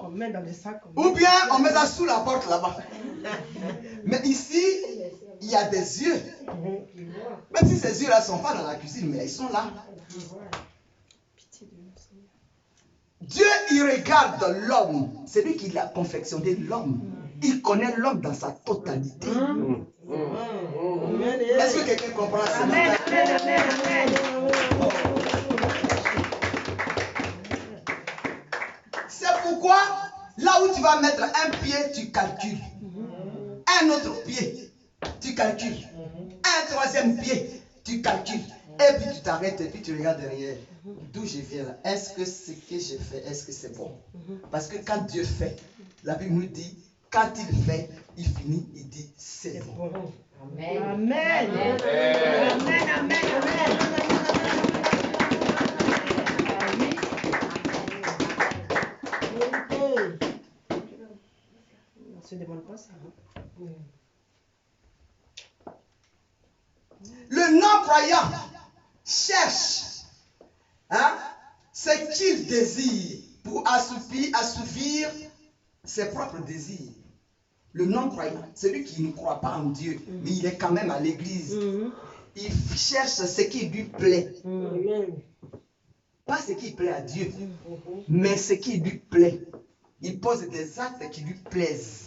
Speaker 2: On met dans le sac.
Speaker 1: Ou bien on met ça sous la porte là-bas. Mais ici, il y a des yeux. Même si ces yeux-là ne sont pas dans la cuisine, mais ils sont là. Dieu, il regarde l'homme. C'est lui qui l'a confectionné, l'homme. Il connaît l'homme dans sa totalité. Est-ce que quelqu'un comprend ça?
Speaker 2: Amen. Amen.
Speaker 1: C'est pourquoi, là où tu vas mettre un pied, tu calcules. Un autre pied, tu calcules. Un troisième pied, tu calcules. Et puis tu t'arrêtes et puis tu regardes derrière. D'où je viens là. Est-ce que ce que j'ai fait, est-ce que c'est bon? Parce que quand Dieu fait, la Bible nous dit, quand il fait, il finit, il dit, c'est bon.
Speaker 7: Amen.
Speaker 2: Amen. Amen. Amen. On ne se demande pas ça.
Speaker 1: Le non-croyant cherche ce qu'il désire pour assouvir ses propres désirs. Le non-croyant, celui qui ne croit pas en Dieu, mais il est quand même à l'église. Il cherche ce qui lui plaît. Pas ce qui plaît à Dieu, mais ce qui lui plaît. Il pose des actes qui lui plaisent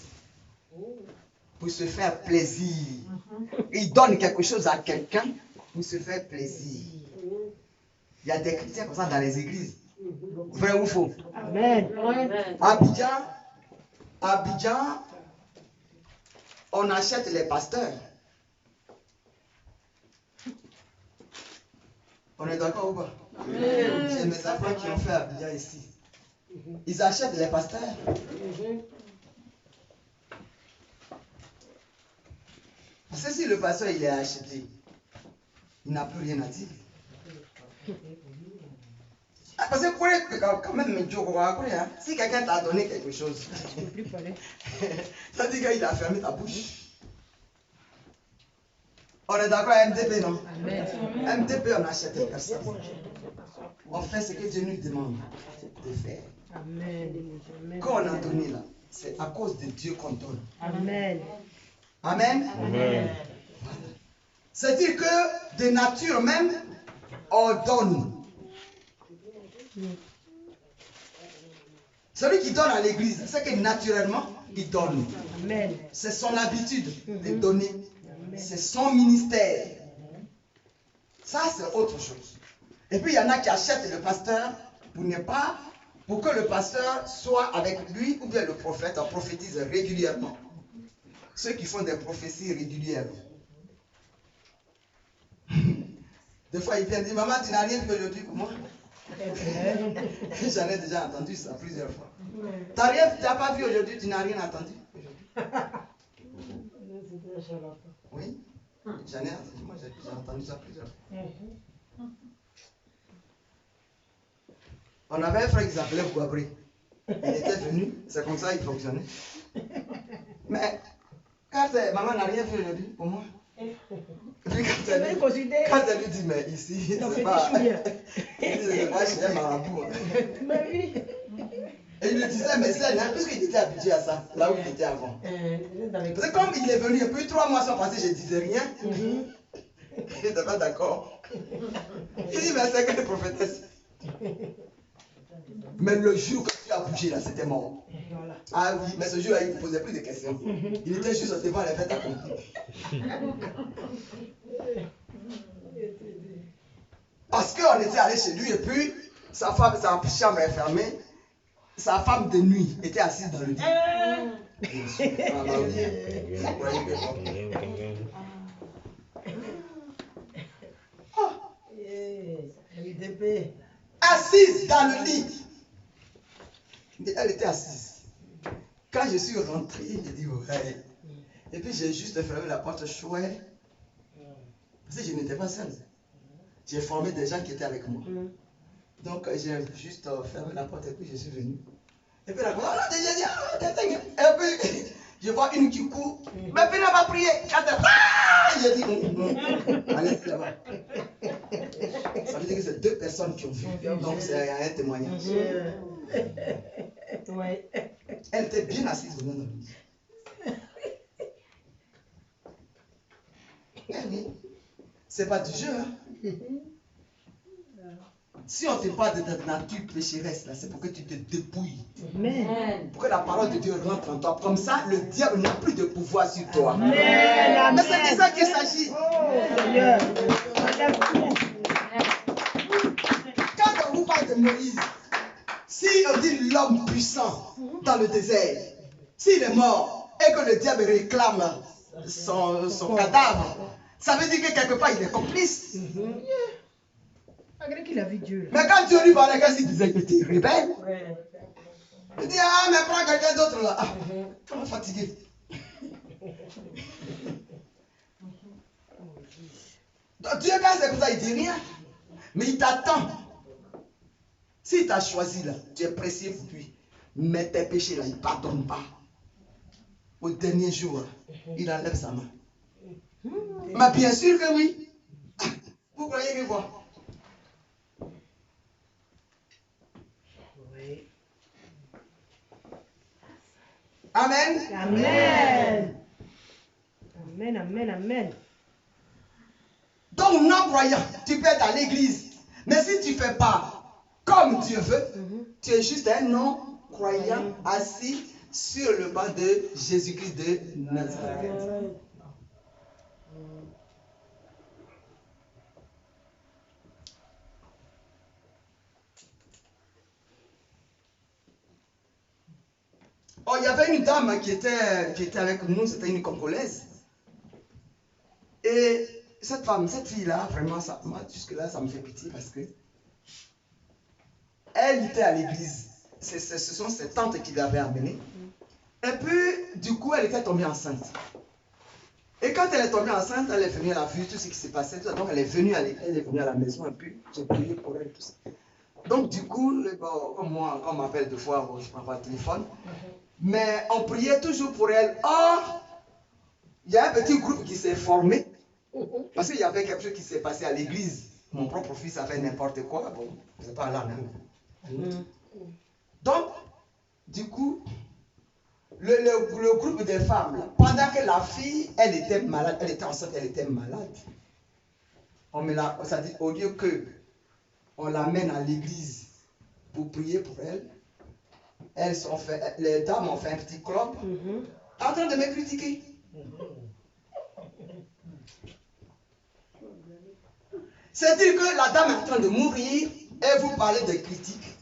Speaker 1: pour se faire plaisir. Il donne quelque chose à quelqu'un pour se faire plaisir. Il y a des chrétiens comme ça dans les églises. Vrai ou faux?
Speaker 2: Amen.
Speaker 1: Abidjan, on achète les pasteurs. On est d'accord ou pas? J'ai mes enfants qui ont fait Abidjan ici. Ils achètent les pasteurs. Parce que si le pasteur il est acheté, il n'a plus rien à dire. Parce que quand même, si quelqu'un t'a donné quelque chose,
Speaker 2: Tu ne peux plus parler.
Speaker 1: ça dit qu'il a fermé ta bouche. On est d'accord à MTP, non?
Speaker 2: Amen.
Speaker 1: MTP, on n'achète personne. On fait ce que Dieu nous demande de faire.
Speaker 2: Amen. Amen.
Speaker 1: Quand on a donné là, c'est à cause de Dieu qu'on donne.
Speaker 2: Amen.
Speaker 1: Amen.
Speaker 5: Amen.
Speaker 1: C'est-à-dire que de nature même, on donne. Celui qui donne à l'église, c'est que naturellement, il donne.
Speaker 2: Amen.
Speaker 1: C'est son habitude de donner. C'est son ministère. Ça, c'est autre chose. Et puis, il y en a qui achètent le pasteur pour que le pasteur soit avec lui, ou bien le prophète en prophétise régulièrement. Ceux qui font des prophéties régulières. Des fois, il vient dire, maman, tu n'as rien vu aujourd'hui pour moi. J'en ai déjà entendu ça plusieurs fois. Tu n'as pas vu aujourd'hui, tu n'as rien entendu aujourd'hui. Oui, j'en ai entendu, moi j'ai entendu ça plusieurs fois. On avait un frère qui s'appelait Guabré. Il était venu, c'est comme ça il fonctionnait. Mais quand maman n'a rien vu aujourd'hui pour moi. Et puis quand elle lui dit, mais ici, c'est pas chez un marabout.
Speaker 2: Mais oui.
Speaker 1: Et il lui disait, mais c'est là, puisqu'il était habitué à ça, là où il était avant. Parce que comme il est venu, et puis 3 mois sont passés, je ne disais rien. Il n'était pas d'accord. Il dit, mais c'est que les prophétesses. Mais le jour que tu as bougé là, c'était mort. Ah oui, mais ce jour-là, il ne posait plus de questions. Il était juste devant les fêtes accomplies. Parce qu'on était allé chez lui et puis sa femme, sa chambre est fermée. Sa femme de nuit était assise dans le lit. Ah, bah oui. Vous croyez que assise dans le lit. Elle était assise. Quand je suis rentré, j'ai dit ouais. Et puis j'ai juste fermé la porte chouette. Parce que je n'étais pas seul. J'ai formé des gens qui étaient avec moi. Donc j'ai juste fermé la porte et puis je suis venu. Et puis là, et puis je vois une qui court. Mais puis elle va prier. J'ai dit allez là-bas. Ça veut dire que c'est 2 personnes qui ont vu. Donc c'est un témoignage.
Speaker 2: Ouais.
Speaker 1: Elle était bien assise au nom de lui. C'est pas du jeu. Hein? Si on te parle de ta nature pécheresse, là, c'est pour que tu te dépouilles.
Speaker 2: Amen.
Speaker 1: Pour que la parole de Dieu rentre en toi. Comme ça, le diable n'a plus de pouvoir sur toi.
Speaker 2: Amen.
Speaker 1: Mais c'est de ça qu'il s'agit.
Speaker 2: Seigneur.
Speaker 1: Quand on vous parle de Moïse, si on dit l'homme puissant dans le désert, s'il est mort et que le diable réclame son cadavre, ça veut dire que quelque part il est complice.
Speaker 2: Malgré qu'il a vu Dieu.
Speaker 1: Mais quand Dieu lui parlait, quand il disait que tu es rebelle, il dit ah, mais prends quelqu'un d'autre là. Ah, on est fatigué. Donc, Dieu, quand c'est comme ça, il dit rien. Mais il t'attend. S'il t'a choisi là, tu es précieux pour lui. Mais tes péchés là, il ne pardonne pas. Au dernier jour, il enlève sa main. Mais bien sûr que oui. Vous croyez que quoi? Amen.
Speaker 2: Amen. Amen, amen, amen.
Speaker 1: Donc, non-croyant, tu peux être à l'église. Mais si tu ne fais pas comme Dieu veut, tu es juste un non-croyant assis sur le banc de Jésus-Christ de Nazareth. Oh, il y avait une dame qui était avec nous, c'était une Congolaise. Et cette fille-là, vraiment, moi, jusque-là, ça me fait pitié parce que elle était à l'église. Ce sont ses tantes qui l'avaient amenée. Et puis, du coup, elle était tombée enceinte. Et quand elle est tombée enceinte, elle est venue, elle a vu tout ce qui s'est passé. Tout ça. Donc elle est venue à la maison et puis j'ai prié pour elle, tout ça. Donc du coup, bon, comme moi, quand on m'appelle deux fois, bon, je ne prends pas le téléphone. Mais on priait toujours pour elle. Or, il y a un petit groupe qui s'est formé. Parce qu'il y avait quelque chose qui s'est passé à l'église. Mon propre fils a fait n'importe quoi. Bon, c'est pas là même. Donc, du coup, le groupe des femmes, là, pendant que la fille, elle était malade, elle était enceinte, elle était malade. Ça dit, au lieu que on l'amène à l'église pour prier pour elle, les dames ont fait un petit club en train de me critiquer. C'est-à-dire que la dame est en train de mourir et vous parlez de critiques.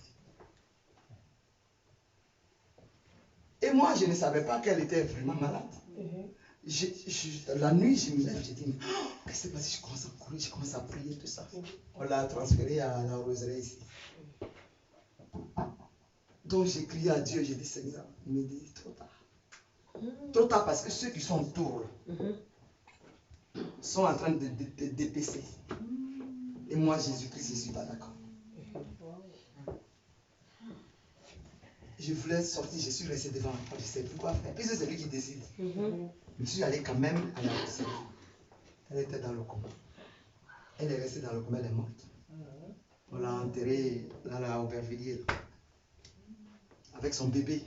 Speaker 1: Et moi, je ne savais pas qu'elle était vraiment malade. La nuit, je me lève, je dis, oh, qu'est-ce qui s'est passé? Je commence à courir, je commence à prier, tout ça. On l'a transférée à la roseraie ici. Donc j'ai crié à Dieu, j'ai dit, Seigneur, il me dit, trop tard. Trop tard parce que ceux qui sont autour sont en train de dépecer. Et moi, Jésus-Christ, je ne suis pas d'accord. Je voulais sortir, je suis resté devant. Je ne sais plus quoi faire. Puisque c'est lui qui décide. Je suis allé quand même à la roseraie. Elle était dans le coma. Elle est restée dans le coma, elle est morte. On l'a enterrée là, à Aubervilliers. Avec son bébé.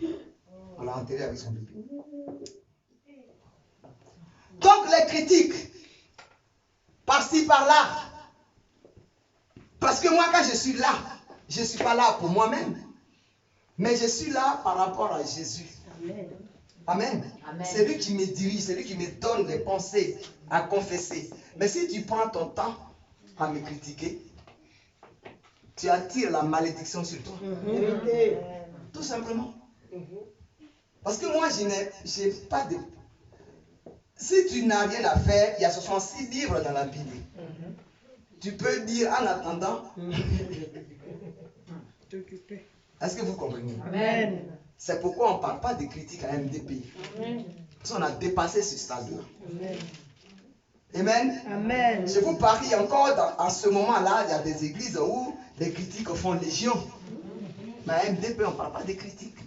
Speaker 1: On l'a enterré avec son bébé. Donc les critiques, par-ci, par-là. Parce que moi, quand je suis là, je ne suis pas là pour moi-même. Mais je suis là par rapport à Jésus. Amen. Amen. C'est lui qui me dirige, c'est lui qui me donne des pensées à confesser. Mais si tu prends ton temps à me critiquer, tu attires la malédiction sur toi. Tout simplement. Parce que moi, je n'ai pas de... Si tu n'as rien à faire, il y a 66 livres dans la Bible. Tu peux dire en attendant... Est-ce que vous comprenez?
Speaker 2: Amen.
Speaker 1: C'est pourquoi on ne parle pas de critiques à MDP. Parce qu'on a dépassé ce stade-là. Amen.
Speaker 2: Amen.
Speaker 1: Je vous parie encore, en ce moment-là, il y a des églises où les critiques font légion. Mais à MDP, on ne parle pas de critiques.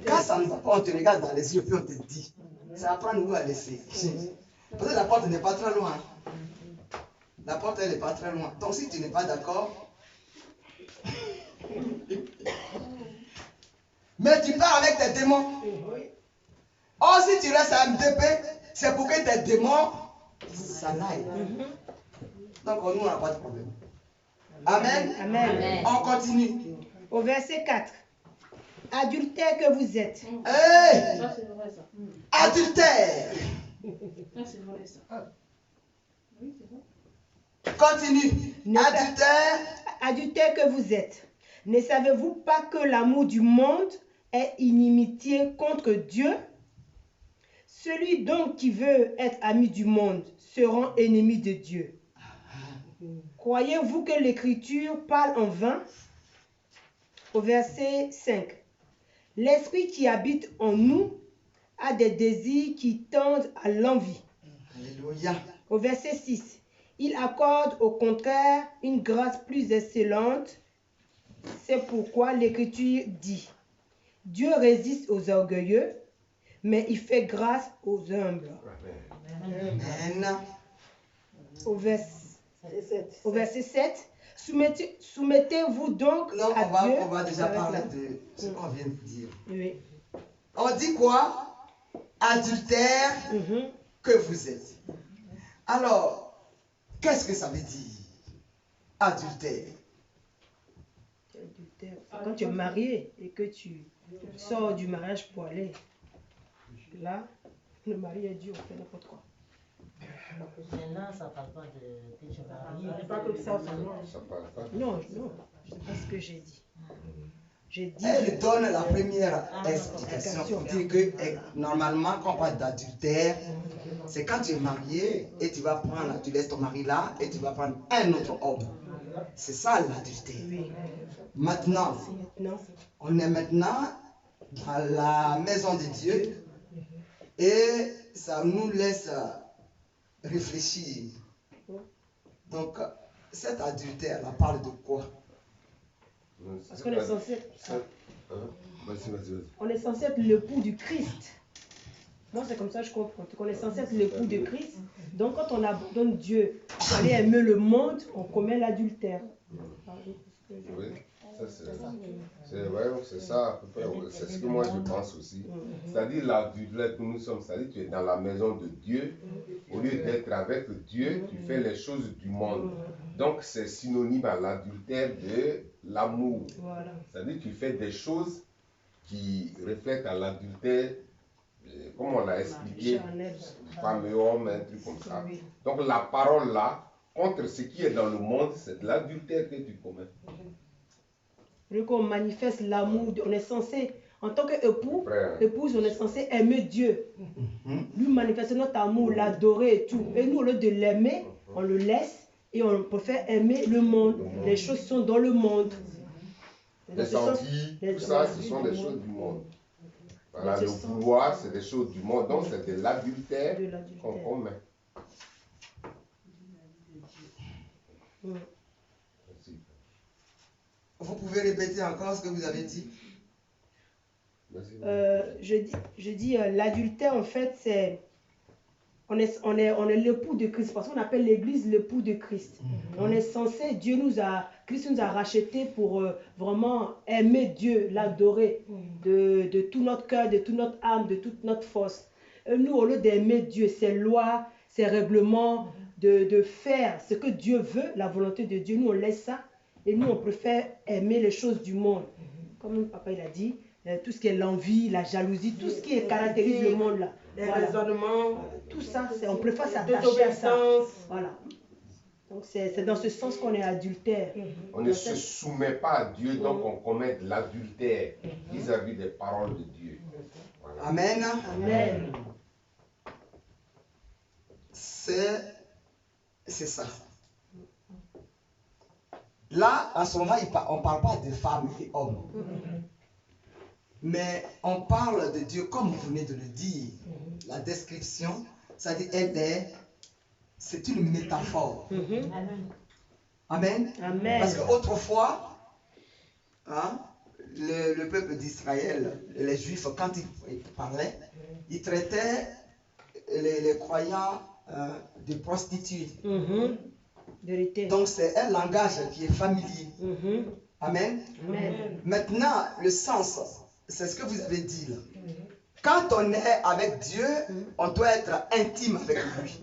Speaker 1: Quand ça ne va pas, on te regarde dans les yeux puis on te dit. Ça va prendre où à laisser. Parce que la porte n'est pas très loin. La porte, elle n'est pas très loin. Donc si tu n'es pas d'accord... Mais tu pars avec tes démons. Or, si tu restes à MDP, c'est pour que tes démons s'en aillent. Donc, nous, on n'a pas de problème. Amen.
Speaker 2: Amen.
Speaker 1: On continue.
Speaker 2: Au verset 4. Adultère que vous êtes.
Speaker 1: Hey!
Speaker 4: Ça, c'est vrai, ça.
Speaker 1: Adultère.
Speaker 4: Ça, c'est vrai, ça. Oui, c'est vrai.
Speaker 1: Continue. Adultère.
Speaker 2: Adultère que vous êtes. Ne savez-vous pas que l'amour du monde est inimitié contre Dieu? Celui donc qui veut être ami du monde sera ennemi de Dieu. Croyez-vous que l'Écriture parle en vain? Au verset 5. L'esprit qui habite en nous a des désirs qui tendent à l'envie.
Speaker 1: Alléluia.
Speaker 2: Au verset 6. Il accorde au contraire une grâce plus excellente. C'est pourquoi l'Écriture dit, Dieu résiste aux orgueilleux, mais il fait grâce aux humbles.
Speaker 1: Amen.
Speaker 2: Au verset 7, soumettez-vous donc à Dieu.
Speaker 1: On va déjà parler de ce qu'on vient de dire.
Speaker 2: Oui.
Speaker 1: On dit quoi? Adultère que vous êtes. Alors, qu'est-ce que ça veut dire? Adultère.
Speaker 2: Quand tu es marié et que tu sors du mariage pour aller là, le mari est Dieu, on fait n'importe quoi.
Speaker 7: Maintenant, ça ne parle pas de que tu es marié.
Speaker 4: C'est pas comme ça,
Speaker 2: Non, c'est pas ce que j'ai dit. J'ai dit.
Speaker 1: Elle donne la première explication. Dire que normalement, quand on parle d'adultère, c'est quand tu es marié et tu vas prendre, tu laisses ton mari là et tu vas prendre un autre homme. C'est ça l'adultère.
Speaker 2: Oui.
Speaker 1: Maintenant, on est maintenant dans la maison de Dieu et ça nous laisse réfléchir. Donc, cet adultère, là, parle de quoi?
Speaker 2: Parce qu'on est censé...
Speaker 3: Vas-y.
Speaker 2: On est censé être l'époux du Christ. Moi, c'est comme ça que je comprends. On est censé être l'époux de Christ. Donc, quand on abandonne Dieu, pour aller aimer le monde, on commet l'adultère.
Speaker 3: Oui, c'est vrai, c'est ça à peu près. C'est ce que moi je pense aussi. C'est-à-dire l'adultère que nous sommes, c'est-à-dire tu es dans la maison de Dieu. Au lieu d'être avec Dieu, tu fais les choses du monde. Donc, c'est synonyme à l'adultère de l'amour.
Speaker 2: Voilà.
Speaker 3: C'est-à-dire tu fais des choses qui reflètent à l'adultère, comme on l'a expliqué, femme et homme, un truc comme ça. Donc la parole là, contre ce qui est dans le monde, c'est de l'adultère que tu commets.
Speaker 2: Vu qu'on manifeste l'amour, on est censé, en tant qu'époux, épouse, on est censé aimer Dieu. Lui manifester notre amour, l'adorer et tout. Et nous, au lieu de l'aimer, on le laisse et on préfère aimer le monde. Les choses sont dans le monde.
Speaker 3: Les envies, tout ça, ce sont des choses du monde. Voilà, le vouloir, c'est des choses du monde. Donc, c'est de l'adultère qu'on commet.
Speaker 1: Vous pouvez répéter encore ce que vous avez dit?
Speaker 2: Je dis l'adultère, en fait, c'est... On est l'époux de Christ, parce qu'on appelle l'église l'époux de Christ. On est censé, Christ nous a rachetés pour vraiment aimer Dieu, l'adorer de tout notre cœur, de toute notre âme, de toute notre force. Et nous, au lieu d'aimer Dieu, ses lois, ses règlements, de faire ce que Dieu veut, la volonté de Dieu, nous on laisse ça. Et nous, on préfère aimer les choses du monde. Comme papa il a dit, tout ce qui est l'envie, la jalousie, tout ce qui caractérise le monde là.
Speaker 8: Les raisonnements,
Speaker 2: tout ça, on préfère s'attacher à ça. Voilà. Donc c'est dans ce sens qu'on est adultère.
Speaker 3: On ne se soumet pas à Dieu, donc on commet de l'adultère vis-à-vis des paroles de Dieu. Voilà.
Speaker 1: Amen.
Speaker 2: Amen.
Speaker 1: C'est ça. Là, en ce moment, on ne parle pas de femmes et hommes. Mais on parle de Dieu comme vous venez de le dire. La description, c'est-à-dire c'est une métaphore. Amen.
Speaker 2: Amen.
Speaker 1: Parce qu'autrefois, hein, le peuple d'Israël, les Juifs, quand ils parlaient, ils traitaient les croyants de prostituées. Donc c'est un langage qui est familier. Amen.
Speaker 2: Amen.
Speaker 1: Maintenant, le sens, c'est ce que vous avez dit là. Quand on est avec Dieu, on doit être intime avec lui.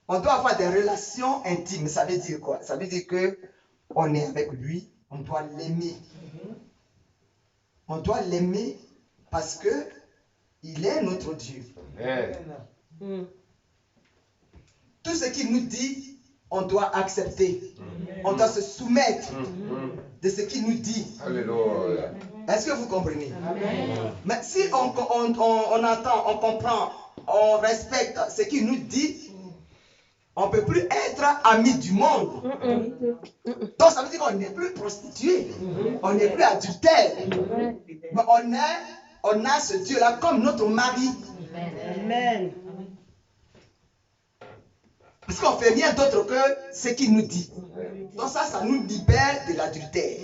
Speaker 1: On doit avoir des relations intimes. Ça veut dire quoi? Ça veut dire que on est avec lui, on doit l'aimer. On doit l'aimer parce que il est notre Dieu. Tout ce qu'il nous dit, on doit accepter. On doit se soumettre de ce qu'il nous dit.
Speaker 3: Alléluia.
Speaker 1: Est-ce que vous comprenez? Mais si on entend, on comprend, on respecte ce qu'il nous dit, on ne peut plus être amis du monde. Donc ça veut dire qu'on n'est plus prostitué, on n'est plus adultère. Mais on a ce Dieu-là comme notre mari.
Speaker 2: Amen.
Speaker 1: Parce qu'on ne fait rien d'autre que ce qu'il nous dit. Donc ça nous libère de l'adultère.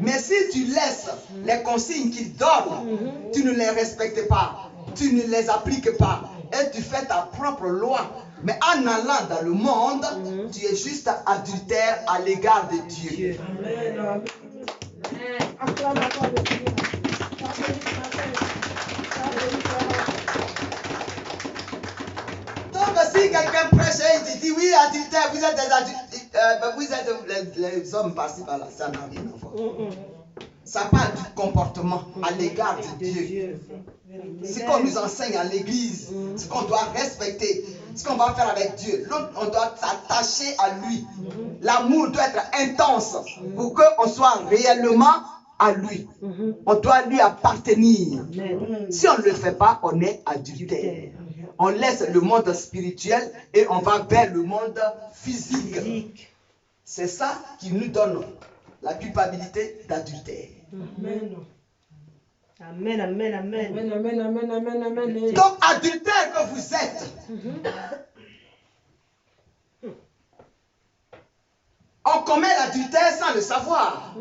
Speaker 1: Mais si tu laisses les consignes qu'il donne, tu ne les respectes pas, tu ne les appliques pas, et tu fais ta propre loi. Mais en allant dans le monde, tu es juste adultère à l'égard de Dieu.
Speaker 8: Amen.
Speaker 1: Donc si quelqu'un prêche et il dit oui, adultère, vous êtes des adultères, vous êtes les hommes par-ci par-là, ça n'a rien à voir. Ça parle du comportement à l'égard de Dieu. Ce qu'on nous enseigne à l'église, ce qu'on doit respecter, ce qu'on va faire avec Dieu. L'autre, on doit s'attacher à lui. L'amour doit être intense pour qu'on soit réellement à lui. On doit lui appartenir. Si on ne le fait pas, on est adultère. On laisse le monde spirituel et on va vers le monde physique. C'est ça qui nous donne la culpabilité d'adultère.
Speaker 2: Amen, amen, amen.
Speaker 8: Amen, amen, amen, amen, amen.
Speaker 1: Donc, adultère que vous êtes, On commet l'adultère sans le savoir.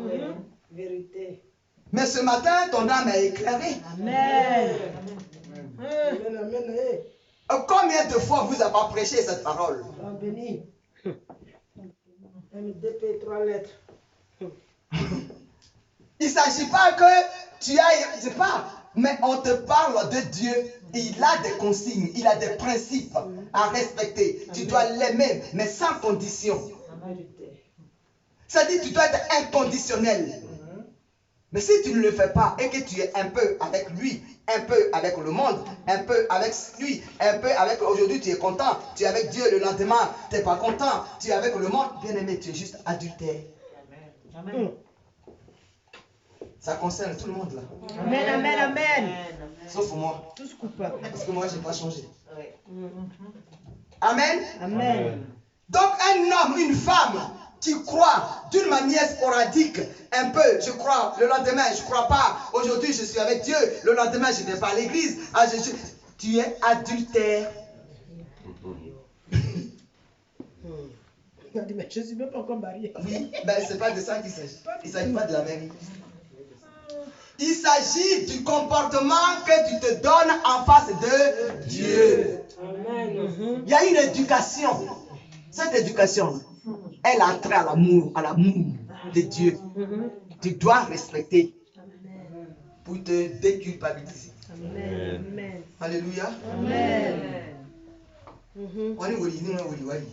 Speaker 8: Vérité.
Speaker 1: Mais ce matin, ton âme est éclairée.
Speaker 2: Amen.
Speaker 8: Amen, amen.
Speaker 1: Combien de fois vous avez prêché cette parole?
Speaker 8: En béni. MDP, 3 lettres.
Speaker 1: Il ne s'agit pas que tu ailles, c'est pas, mais on te parle de Dieu. Il a des consignes, il a des principes à respecter. Tu dois l'aimer, mais sans condition. C'est-à-dire que tu dois être inconditionnel. Mais si tu ne le fais pas et que tu es un peu avec lui, un peu avec le monde, un peu avec lui, un peu avec aujourd'hui tu es content, tu es avec Dieu, le lendemain tu n'es pas content, tu es avec le monde, bien aimé, tu es juste adultère.
Speaker 7: Amen.
Speaker 1: Ça concerne tout le monde là.
Speaker 2: Amen, amen, amen.
Speaker 1: Sauf moi.
Speaker 2: Tous coupables.
Speaker 1: Parce que moi je n'ai pas changé.
Speaker 7: Oui.
Speaker 1: Amen.
Speaker 2: Amen.
Speaker 1: Donc un homme, une femme qui croit d'une manière sporadique, un peu, je crois, le lendemain, je ne crois pas, aujourd'hui je suis avec Dieu, le lendemain je ne vais pas à l'église, tu es adultère.
Speaker 2: Il a dit, mais je ne suis même pas encore marié.
Speaker 1: Oui, mais ce n'est pas de ça qu'il s'agit. Il ne s'agit pas de la mairie. Il s'agit du comportement que tu te donnes en face de Dieu.
Speaker 8: Amen.
Speaker 1: Il y a une éducation. Cette éducation, elle a trait à l'amour de Dieu. Tu dois respecter pour te déculpabiliser.
Speaker 2: Amen. Amen.
Speaker 1: Alléluia.
Speaker 2: Amen.
Speaker 1: Wani wuri ni wuri wari.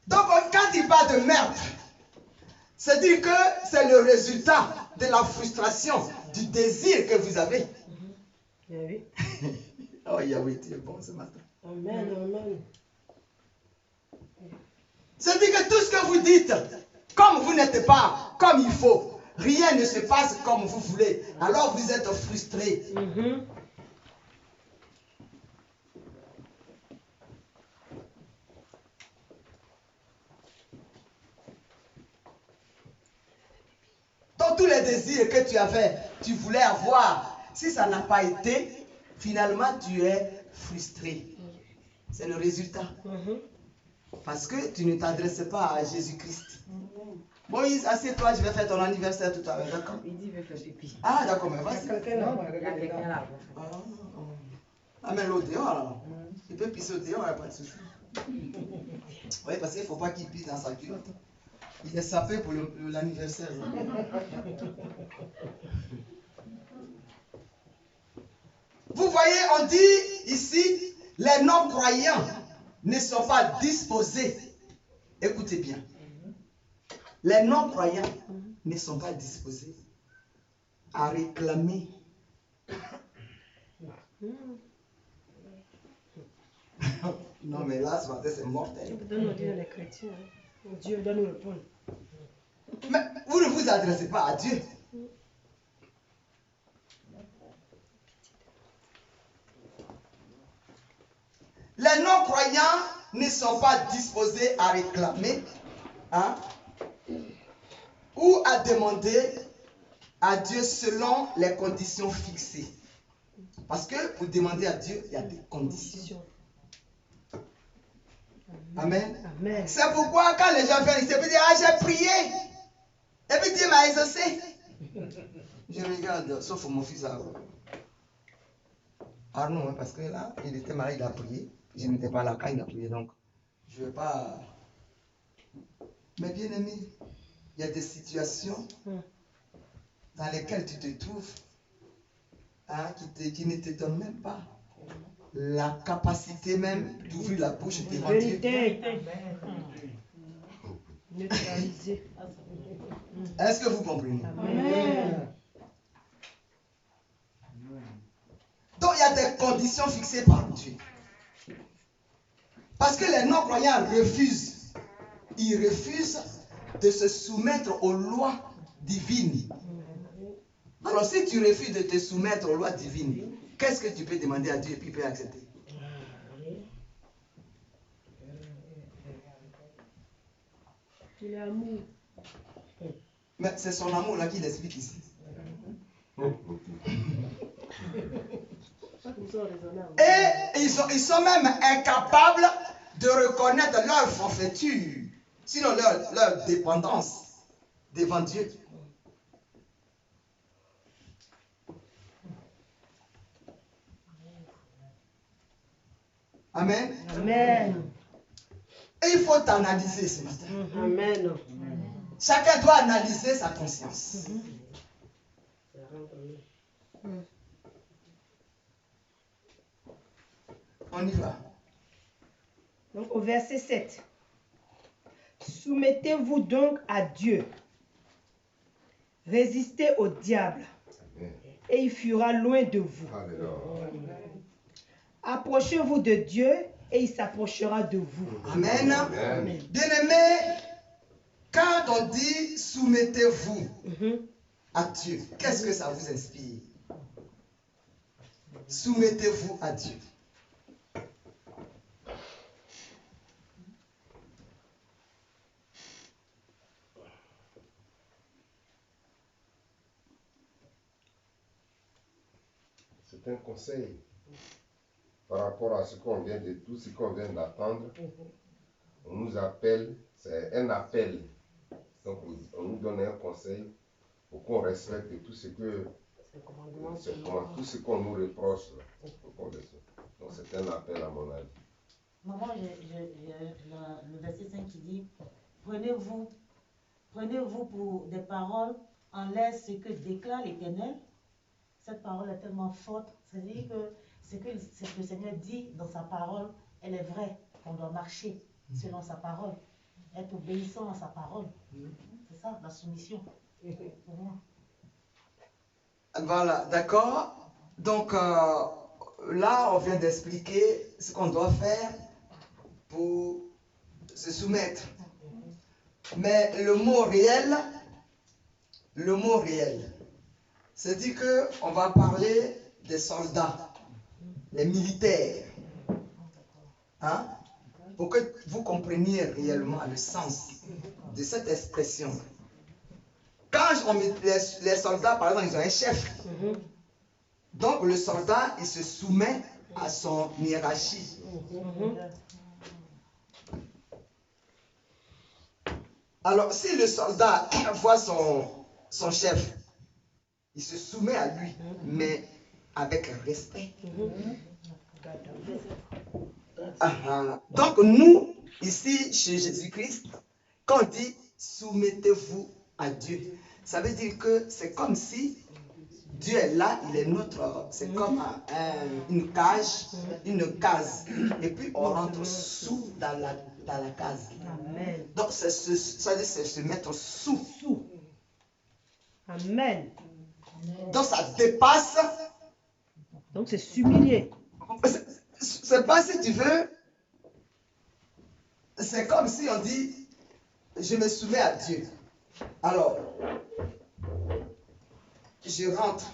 Speaker 1: Donc quand il parle de meurtre, c'est-à-dire que c'est le résultat de la frustration, du désir que vous avez.
Speaker 2: Oui.
Speaker 1: Oh Yahweh, tu es bon ce matin.
Speaker 8: Amen, amen.
Speaker 1: C'est-à-dire que tout ce que vous dites, comme vous n'êtes pas comme il faut, rien ne se passe comme vous voulez, alors vous êtes frustré. Donc tous les désirs que tu avais, tu voulais avoir, si ça n'a pas été, finalement tu es frustré. C'est le résultat. Parce que tu ne t'adresses pas à Jésus-Christ. Moïse, assieds-toi, je vais faire ton anniversaire tout à l'heure, d'accord?
Speaker 7: Il dit, il veut faire pipi.
Speaker 1: Ah, d'accord, mais vas-y.
Speaker 8: Quelqu'un là,
Speaker 7: Il y a quelqu'un là.
Speaker 1: Ah, mais l'eau dehors, là. Il peut pisser au dehors, il n'y a pas de souci. Oui, parce qu'il ne faut pas qu'il pisse dans sa culotte. Il est sapé pour l'anniversaire. Vous voyez, on dit ici, les non-croyants ne sont pas disposés. Écoutez bien. Les non-croyants ne sont pas disposés à réclamer. Non, mais là, ce matin, c'est mortel.
Speaker 2: Donne-nous Dieu les chrétiens. Dieu doit nous répondre.
Speaker 1: Mais vous ne vous adressez pas à Dieu. Les non-croyants ne sont pas disposés à réclamer ou à demander à Dieu selon les conditions fixées. Parce que pour demander à Dieu, il y a des conditions. Amen.
Speaker 2: Amen.
Speaker 1: C'est pourquoi quand les gens viennent ici, ils disent, ah, j'ai prié. Et puis Dieu m'a exaucé. Je regarde, sauf mon fils Arnaud, parce que là, il était malade, il a prié. Je n'étais pas là quand il a prié, donc je ne vais pas... Mais bien aimé, il y a des situations dans lesquelles tu te trouves qui ne te donnent même pas la capacité même d'ouvrir la bouche devant Dieu.
Speaker 2: Neutraliser.
Speaker 1: Est-ce que vous comprenez?
Speaker 2: Amen.
Speaker 1: Donc il y a des conditions fixées par Dieu. Parce que les non-croyants refusent. Ils refusent de se soumettre aux lois divines. Alors si tu refuses de te soumettre aux lois divines, qu'est-ce que tu peux demander à Dieu et puis il peut accepter?
Speaker 2: Il est amour.
Speaker 1: Mais c'est son amour là qu'il explique ici. Et ils sont même incapables de reconnaître leur forfaiture, sinon leur dépendance devant Dieu. Amen.
Speaker 2: Amen.
Speaker 1: Et il faut analyser ce matin.
Speaker 8: Amen.
Speaker 1: Chacun doit analyser sa conscience. On y va.
Speaker 2: Donc au verset 7. Soumettez-vous donc à Dieu. Résistez au diable. Et il fuira loin de vous. Approchez-vous de Dieu et il s'approchera de vous.
Speaker 1: Amen.
Speaker 3: Amen.
Speaker 1: Bien-aimés, quand on dit soumettez-vous à Dieu, qu'est-ce que ça vous inspire? Soumettez-vous à Dieu.
Speaker 3: C'est un conseil par rapport à ce qu'on vient de tout ce qu'on vient d'apprendre. On nous appelle, c'est un appel. Donc on nous donne un conseil pour qu'on respecte tout ce que tout ce qu'on nous reproche. Donc c'est un appel à mon avis.
Speaker 7: Maman, le verset 5 qui dit, prenez-vous pour des paroles en l'air ce que déclare l'Éternel. Cette parole est tellement forte, c'est-à-dire que ce que le Seigneur dit dans sa parole, elle est vraie, qu'on doit marcher selon sa parole, être obéissant à sa parole. C'est ça, la soumission, pour moi.
Speaker 1: Voilà, d'accord. Donc là, on vient d'expliquer ce qu'on doit faire pour se soumettre. Mais le mot réel, c'est-à-dire qu'on va parler des soldats, les militaires. Hein? Pour que vous compreniez réellement le sens de cette expression. Quand on met les soldats, par exemple, ils ont un chef. Donc le soldat, il se soumet à son hiérarchie. Alors si le soldat voit son chef, il se soumet à lui, mais avec respect. Donc nous, ici, chez Jésus-Christ, quand on dit soumettez-vous à Dieu, ça veut dire que c'est comme si Dieu est là, il est notre, c'est comme une case, et puis on rentre sous dans la case.
Speaker 2: Amen.
Speaker 1: Donc ça veut dire c'est se mettre sous.
Speaker 2: Amen.
Speaker 1: Donc ça dépasse.
Speaker 2: Donc c'est s'humilier.
Speaker 1: C'est pas, si tu veux, c'est comme si on dit je me soumets à Dieu. Alors, je rentre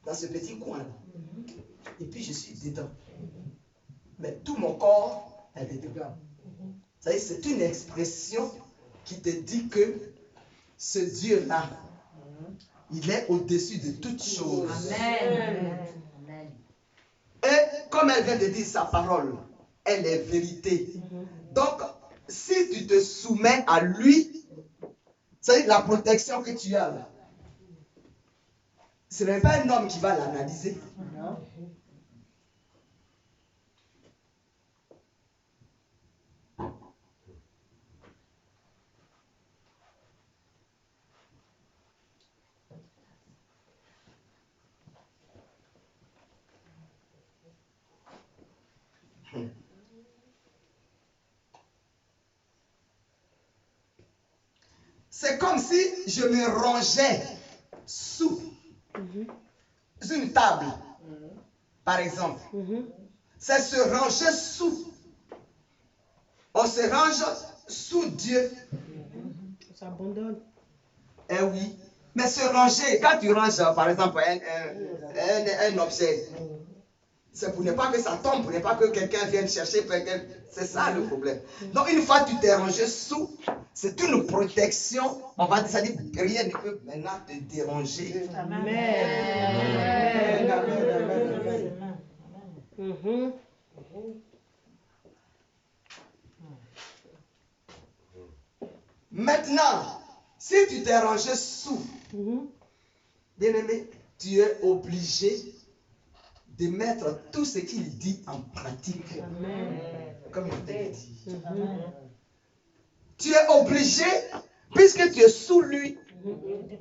Speaker 1: dans ce petit coin et puis je suis dedans. Mais tout mon corps est dedans. C'est une expression qui te dit que ce Dieu-là, il est au-dessus de toutes choses.
Speaker 9: Amen.
Speaker 1: Et comme elle vient de dire sa parole, elle est vérité. Donc, si tu te soumets à lui, c'est la protection que tu as là. Ce n'est pas un homme qui va l'analyser. C'est comme si je me rangeais sous une table, par exemple. C'est se ranger sous. On se range sous Dieu.
Speaker 2: On s'abandonne.
Speaker 1: Eh oui, Mais se ranger, quand tu ranges, par exemple, un objet, c'est pour ne pas que ça tombe, pour ne pas que quelqu'un vienne chercher. C'est ça le problème. Donc, une fois que tu t'es rangé sous, c'est une protection. On va dire, ça dit que rien ne peut maintenant te déranger. Maintenant, si tu t'es rangé sous, bien aimé, tu es obligé de mettre tout ce qu'il dit en pratique. Comme il te dit. Tu es obligé, puisque tu es sous lui.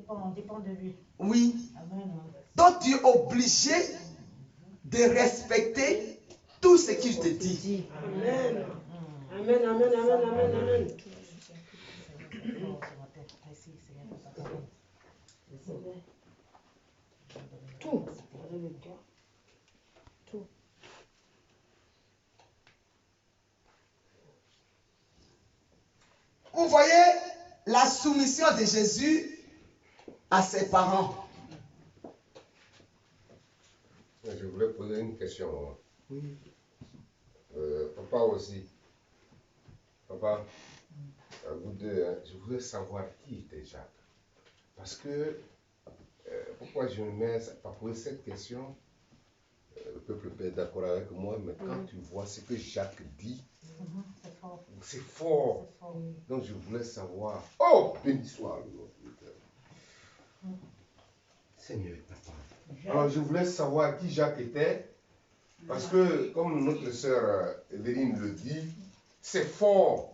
Speaker 7: On dépend de lui.
Speaker 1: Oui.
Speaker 7: Amen.
Speaker 1: Donc tu es obligé de respecter tout ce qu'il te dit.
Speaker 8: Amen. Amen, amen, amen, amen, amen. Tout. Tout.
Speaker 1: Vous voyez la soumission de Jésus à ses parents.
Speaker 3: Je voulais poser une question.
Speaker 1: Oui.
Speaker 3: Papa aussi. Papa, à vous deux, hein, je voulais savoir qui était Jacques. Parce que, pourquoi je me mets à poser cette question, le peuple peut être d'accord avec moi, mais quand tu vois ce que Jacques dit, c'est fort. Donc je voulais savoir. Oh, béni soit le nom de Dieu. Seigneur, papa. Alors je voulais savoir qui Jacques était, parce que, comme notre sœur Evelyne le dit, c'est fort.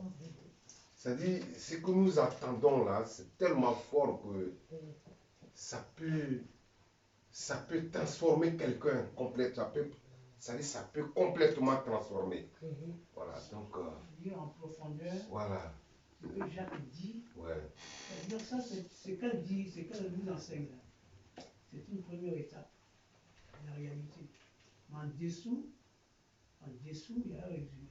Speaker 3: C'est-à-dire, ce que nous attendons là, c'est tellement fort que ça peut transformer quelqu'un complètement. Ça peut complètement transformer. Voilà, donc.
Speaker 9: Lire en profondeur.
Speaker 3: Voilà.
Speaker 9: Ce que Jacques dit.
Speaker 3: Ouais.
Speaker 9: C'est-à-dire ça, c'est ce qu'elle dit, ce qu'elle nous enseigne là. C'est une première étape, la réalité. Mais en dessous, il y a un résumé.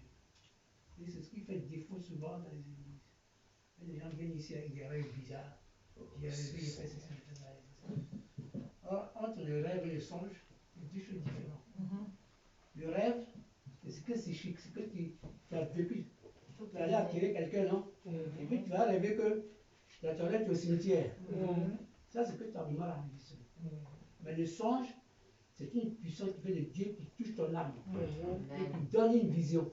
Speaker 9: Et c'est ce qui fait défaut souvent dans les églises. Les gens viennent ici avec des rêves bizarres. J'ai rêvé, j'ai fait ceci, j'ai fait ça. Or, entre le rêve et le songe, il y a deux choses différentes. Le rêve, c'est ce que c'est chic, c'est que tu as vécu. Tu allais attirer quelqu'un, non? Et puis tu vas rêver que la toilette est au cimetière. Ça, c'est que tu as mémoire à l'esprit. Mais le songe, c'est une puissance qui fait de Dieu qui touche ton âme et qui donne une vision.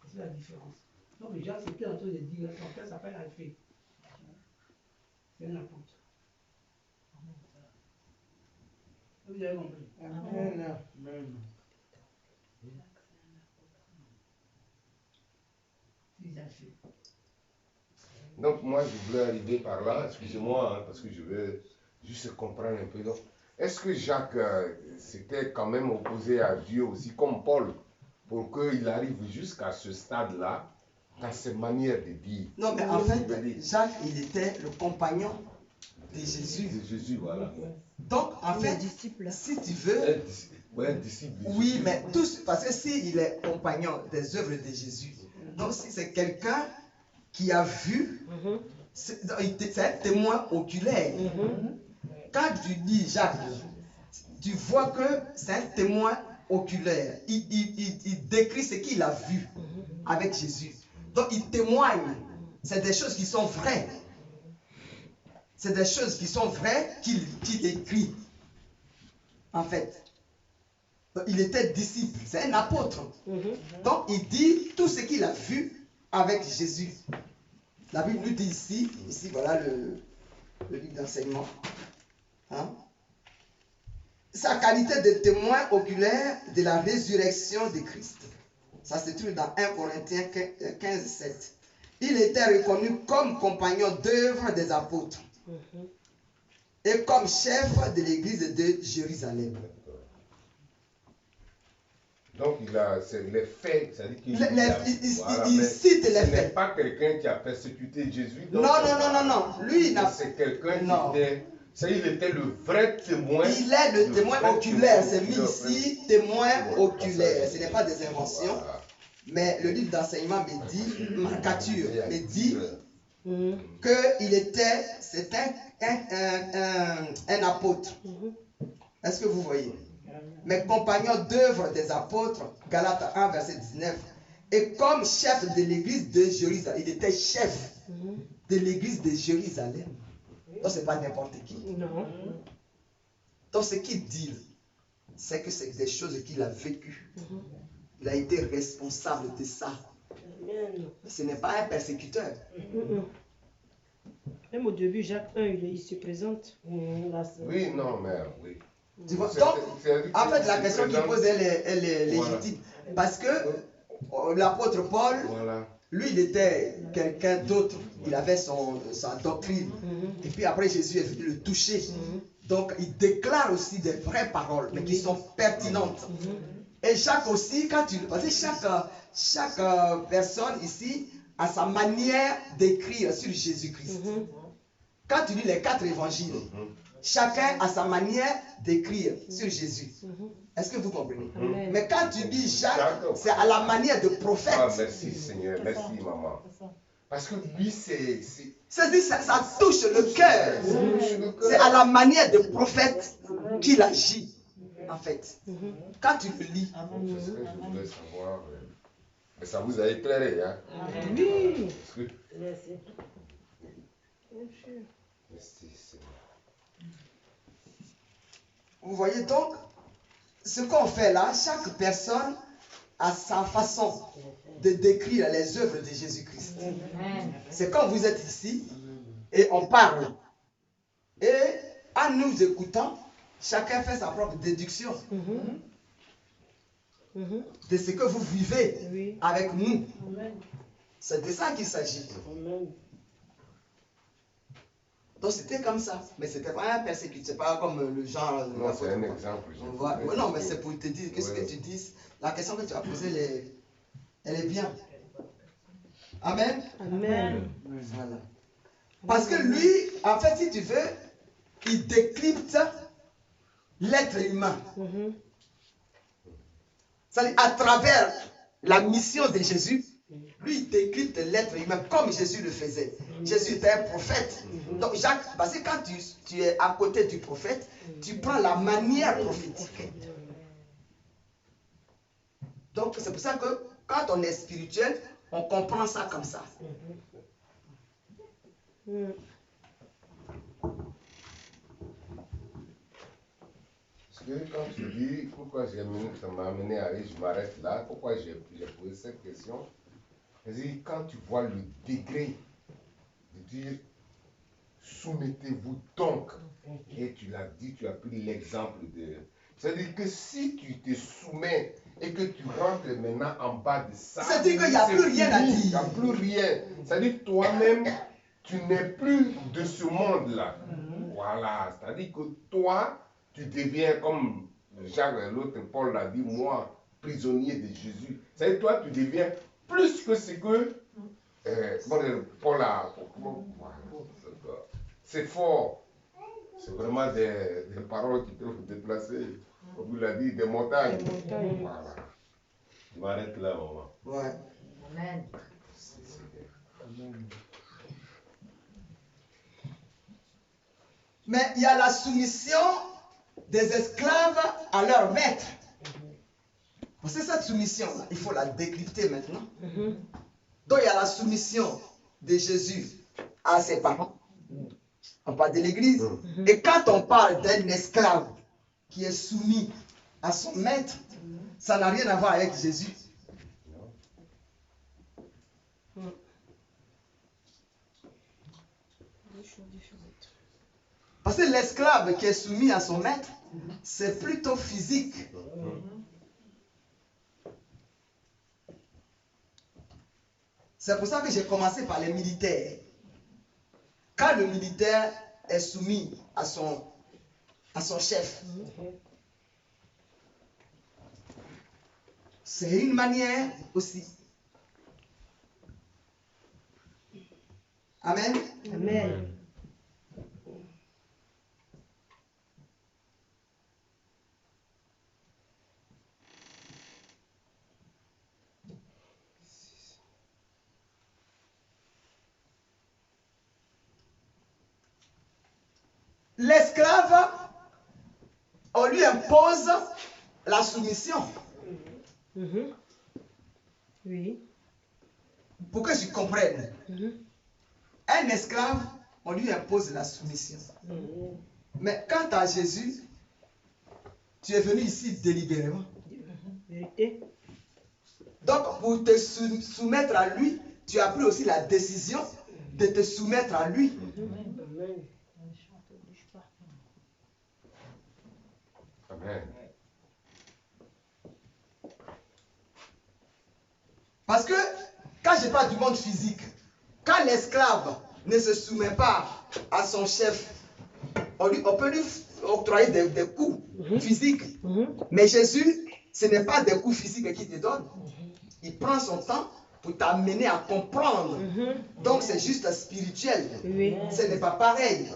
Speaker 9: C'est la différence. Donc, déjà, ce qu'il est en train de dire, son père s'appelle Alphée. C'est un apôtre. Vous avez compris?
Speaker 8: Amen.
Speaker 3: Donc moi je voulais arriver par là, excusez-moi, hein, parce que je veux juste comprendre un peu. Donc, est-ce que Jacques s'était quand même opposé à Dieu aussi comme Paul pour qu'il arrive jusqu'à ce stade-là dans ses manières de dire?
Speaker 1: Non, mais en fait, Jacques, il était le compagnon de Jésus.
Speaker 3: De Jésus, voilà.
Speaker 1: Donc, en fait, si tu veux...
Speaker 3: Un disciple de
Speaker 1: oui,
Speaker 3: Jésus.
Speaker 1: mais tous, parce que s'il est compagnon des œuvres de Jésus, donc si c'est quelqu'un qui a vu, c'est un témoin oculaire. Quand tu dis Jacques, tu vois que c'est un témoin oculaire. Il décrit ce qu'il a vu avec Jésus. Donc il témoigne. C'est des choses qui sont vraies. C'est des choses qui sont vraies qu'il écrit. En fait. Donc, il était disciple. C'est un apôtre. Donc il dit tout ce qu'il a vu avec Jésus. La Bible nous dit ici voilà le livre d'enseignement. Hein? Sa qualité de témoin oculaire de la résurrection de Christ. Ça se trouve dans 1 Corinthiens 15, 7. Il était reconnu comme compagnon d'œuvre des apôtres et comme chef de l'église de Jérusalem.
Speaker 3: Donc c'est les faits, c'est-à-dire qu'il
Speaker 1: il cite les faits.
Speaker 3: Ce n'est pas quelqu'un qui a persécuté Jésus.
Speaker 1: Non. Lui, il a...
Speaker 3: C'est quelqu'un qui était... Il était le vrai témoin.
Speaker 1: Il est le témoin oculaire. C'est mis ici, témoin oculaire. Ce n'est pas des inventions. Voilà. Mais le livre d'enseignement me dit, marcature, me dit qu'il était, c'est un apôtre. Est-ce que vous voyez? Mes compagnons d'œuvre des apôtres, Galates 1, verset 19. Et comme chef de l'église de Jérusalem, il était chef de l'église de Jérusalem. Donc, ce n'est pas n'importe qui.
Speaker 2: Non.
Speaker 1: Donc, ce qu'il dit, c'est que c'est des choses qu'il a vécues. Il a été responsable de ça. Ce n'est pas un persécuteur.
Speaker 2: Même au début, Jacques 1, il se présente.
Speaker 3: Oui, non, mais oui.
Speaker 1: Tu vois? Donc, en fait, la question qu'il pose, elle est légitime. Parce que l'apôtre Paul, lui, il était quelqu'un d'autre. Il avait sa doctrine. Et puis après, Jésus est venu le toucher. Donc, il déclare aussi des vraies paroles, mais qui sont pertinentes. Et Jacques aussi, parce que chaque personne ici a sa manière d'écrire sur Jésus-Christ. Quand tu lis les 4 évangiles, chacun a sa manière d'écrire sur Jésus. Est-ce que vous comprenez? Mais quand tu lis Jacques, c'est à la manière de prophète.
Speaker 3: Ah, merci Seigneur, merci maman. Parce que lui,
Speaker 1: ça touche le cœur. C'est à la manière de prophète qu'il agit, en fait. Quand tu le lis.
Speaker 3: C'est ce que je voulais savoir. Mais ça vous a éclairé, hein?
Speaker 2: Oui.
Speaker 3: Merci. Merci Seigneur.
Speaker 1: Vous voyez donc, ce qu'on fait là, chaque personne a sa façon de décrire les œuvres de Jésus-Christ. C'est quand vous êtes ici et on parle. Et en nous écoutant, chacun fait sa propre déduction de ce que vous vivez avec nous. C'est de ça qu'il s'agit. Donc c'était comme ça. Mais c'était pas un persécuteur. C'est pas comme le genre.
Speaker 3: Non, c'est un exemple.
Speaker 1: Non, mais c'est pour te dire que ce que tu dis, la question que tu as posée, elle est bien. Amen.
Speaker 2: Amen.
Speaker 1: Voilà. Parce que lui, en fait, si tu veux, il décrypte l'être humain. C'est-à-dire, à travers la mission de Jésus, lui, il décrypte l'être humain comme Jésus le faisait. Jésus était un prophète. Donc, Jacques, parce que quand tu es à côté du prophète, tu prends la manière prophétique. Donc, c'est pour ça que quand on est spirituel, on comprend ça comme ça.
Speaker 3: Parce que quand tu dis pourquoi ça m'a amené à aller, je m'arrête là, pourquoi j'ai posé cette question, c'est quand tu vois le degré de dire soumettez-vous donc, et tu l'as dit, tu as pris l'exemple de. C'est-à-dire que si tu te soumets et que tu rentres maintenant en bas de ça,
Speaker 1: c'est-à-dire qu'il n'y a plus rien à dire.
Speaker 3: Il n'y a plus rien. C'est-à-dire que toi-même, tu n'es plus de ce monde-là. Voilà. C'est-à-dire que toi, tu deviens comme Jacques, l'autre Paul l'a dit, moi, prisonnier de Jésus. C'est-à-dire que toi, tu deviens plus que ce que Paul a. C'est fort. C'est vraiment des paroles qui peuvent déplacer, comme vous l'avez dit, des montagnes. Voilà. Je m'arrête là, maman.
Speaker 1: Ouais.
Speaker 7: Amen.
Speaker 1: Mais il y a la soumission des esclaves à leur maître. C'est cette soumission-là, il faut la décrypter maintenant. Donc il y a la soumission de Jésus à ses parents. On parle de l'église. Et quand on parle d'un esclave qui est soumis à son maître, ça n'a rien à voir avec Jésus. Parce que l'esclave qui est soumis à son maître, c'est plutôt physique. C'est pour ça que j'ai commencé par les militaires. Quand le militaire est soumis à son chef, c'est une manière aussi. Amen.
Speaker 2: Amen.
Speaker 1: l'esclave, on lui impose la soumission.
Speaker 2: Oui.
Speaker 1: Pour que je comprenne. Un esclave, on lui impose la soumission. Mais quant à Jésus, tu es venu ici délibérément.
Speaker 2: Vérité.
Speaker 1: Donc, pour te soumettre à lui, tu as pris aussi la décision de te soumettre à lui.
Speaker 3: Amen.
Speaker 1: Parce que, quand je parle du monde physique, quand l'esclave ne se soumet pas à son chef, on peut lui octroyer des coups physiques. Mais Jésus, ce n'est pas des coups physiques qu'il te donne. Il prend son temps pour t'amener à comprendre. Donc c'est juste spirituel. Ce n'est pas pareil.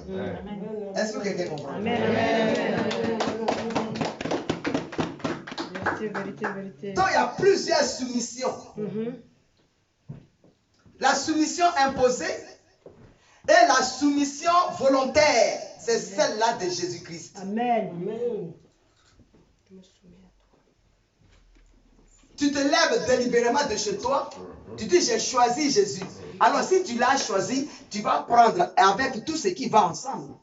Speaker 1: Est-ce que quelqu'un comprend?
Speaker 2: Vérité.
Speaker 1: Donc il y a plusieurs soumissions. La soumission imposée et la soumission volontaire, c'est celle-là de Jésus-Christ.
Speaker 2: Amen.
Speaker 1: Tu te lèves délibérément de chez toi, tu dis j'ai choisi Jésus. Alors si tu l'as choisi, tu vas prendre avec tout ce qui va ensemble.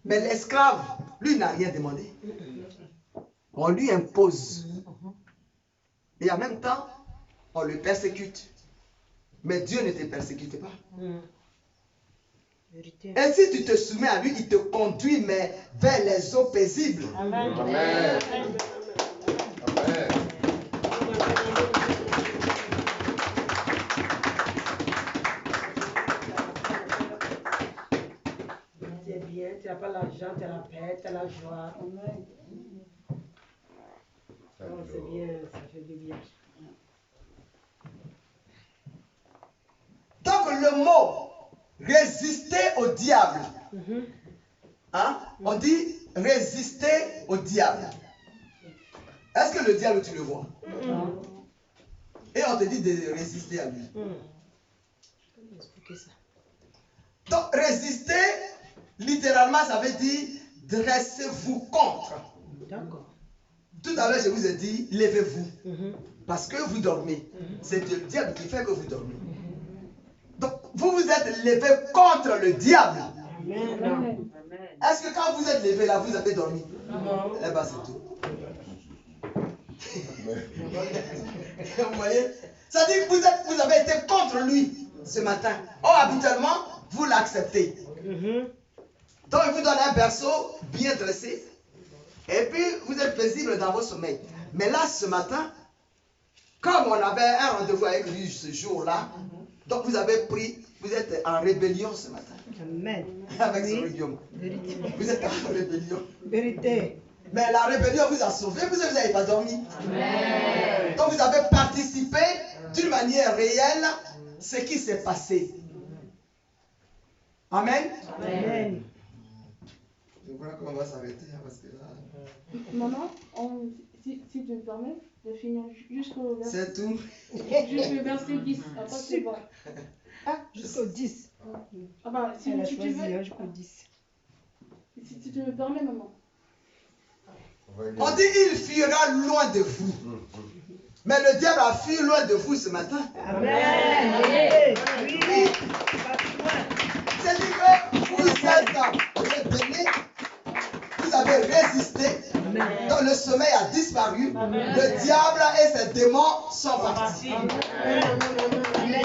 Speaker 1: Mais l'esclave, lui n'a rien demandé. On lui impose. Et en même temps, on le persécute. Mais Dieu ne te persécute pas.
Speaker 2: Vérité.
Speaker 1: Et si tu te soumets à lui, il te conduit mais vers les eaux paisibles.
Speaker 3: Amen. Amen.
Speaker 8: C'est bien, tu n'as pas l'argent, tu as la paix, tu as la joie. Oh, c'est bien, ça fait du bien.
Speaker 1: Donc le mot résister au diable. Hein? On dit résister au diable. Est-ce que le diable, tu le vois? Et on te dit de résister à lui. Donc résister, littéralement, ça veut dire dressez-vous contre.
Speaker 2: D'accord.
Speaker 1: Tout à l'heure, je vous ai dit, levez-vous. Parce que vous dormez. C'est le diable qui fait que vous dormez. Donc, vous vous êtes levé contre le diable.
Speaker 8: Amen.
Speaker 1: Est-ce que quand vous êtes levé là, vous avez dormi?
Speaker 8: Non.
Speaker 1: Eh bien, c'est tout. Vous voyez? Ça dit que vous avez été contre lui ce matin. Or, habituellement, vous l'acceptez. Donc, il vous donne un berceau bien dressé. Et puis, vous êtes paisible dans vos sommeils. Mais là, ce matin, comme on avait un rendez-vous avec lui ce jour-là, donc vous avez pris, vous êtes en rébellion ce matin.
Speaker 2: Amen.
Speaker 1: Avec ce rébellion.
Speaker 2: Vérité.
Speaker 1: Vous êtes en rébellion.
Speaker 2: Vérité.
Speaker 1: Mais la rébellion vous a sauvé, vous n'avez pas dormi.
Speaker 2: Amen.
Speaker 1: Donc vous avez participé d'une manière réelle ce qui s'est passé. Amen.
Speaker 2: Amen.
Speaker 1: Je crois qu'on va s'arrêter parce que là...
Speaker 4: Maman, si tu me permets de finir jusqu'au verset...
Speaker 1: C'est tout.
Speaker 4: Jusqu'au verset 10. Après, c'est bon.
Speaker 2: Ah, jusqu'au 10.
Speaker 4: Ah bah, si
Speaker 2: Elle a
Speaker 4: tu
Speaker 2: choisi
Speaker 4: veux...
Speaker 2: jusqu'au 10.
Speaker 4: Si tu me permets, maman.
Speaker 1: On dit il fuira loin de vous. Mais le diable a fui loin de vous ce matin.
Speaker 2: Amen. Oui.
Speaker 1: C'est-à-dire que vous êtes donné, vous avez résisté, donc le sommeil a disparu, le diable et ses démons sont partis. Amen.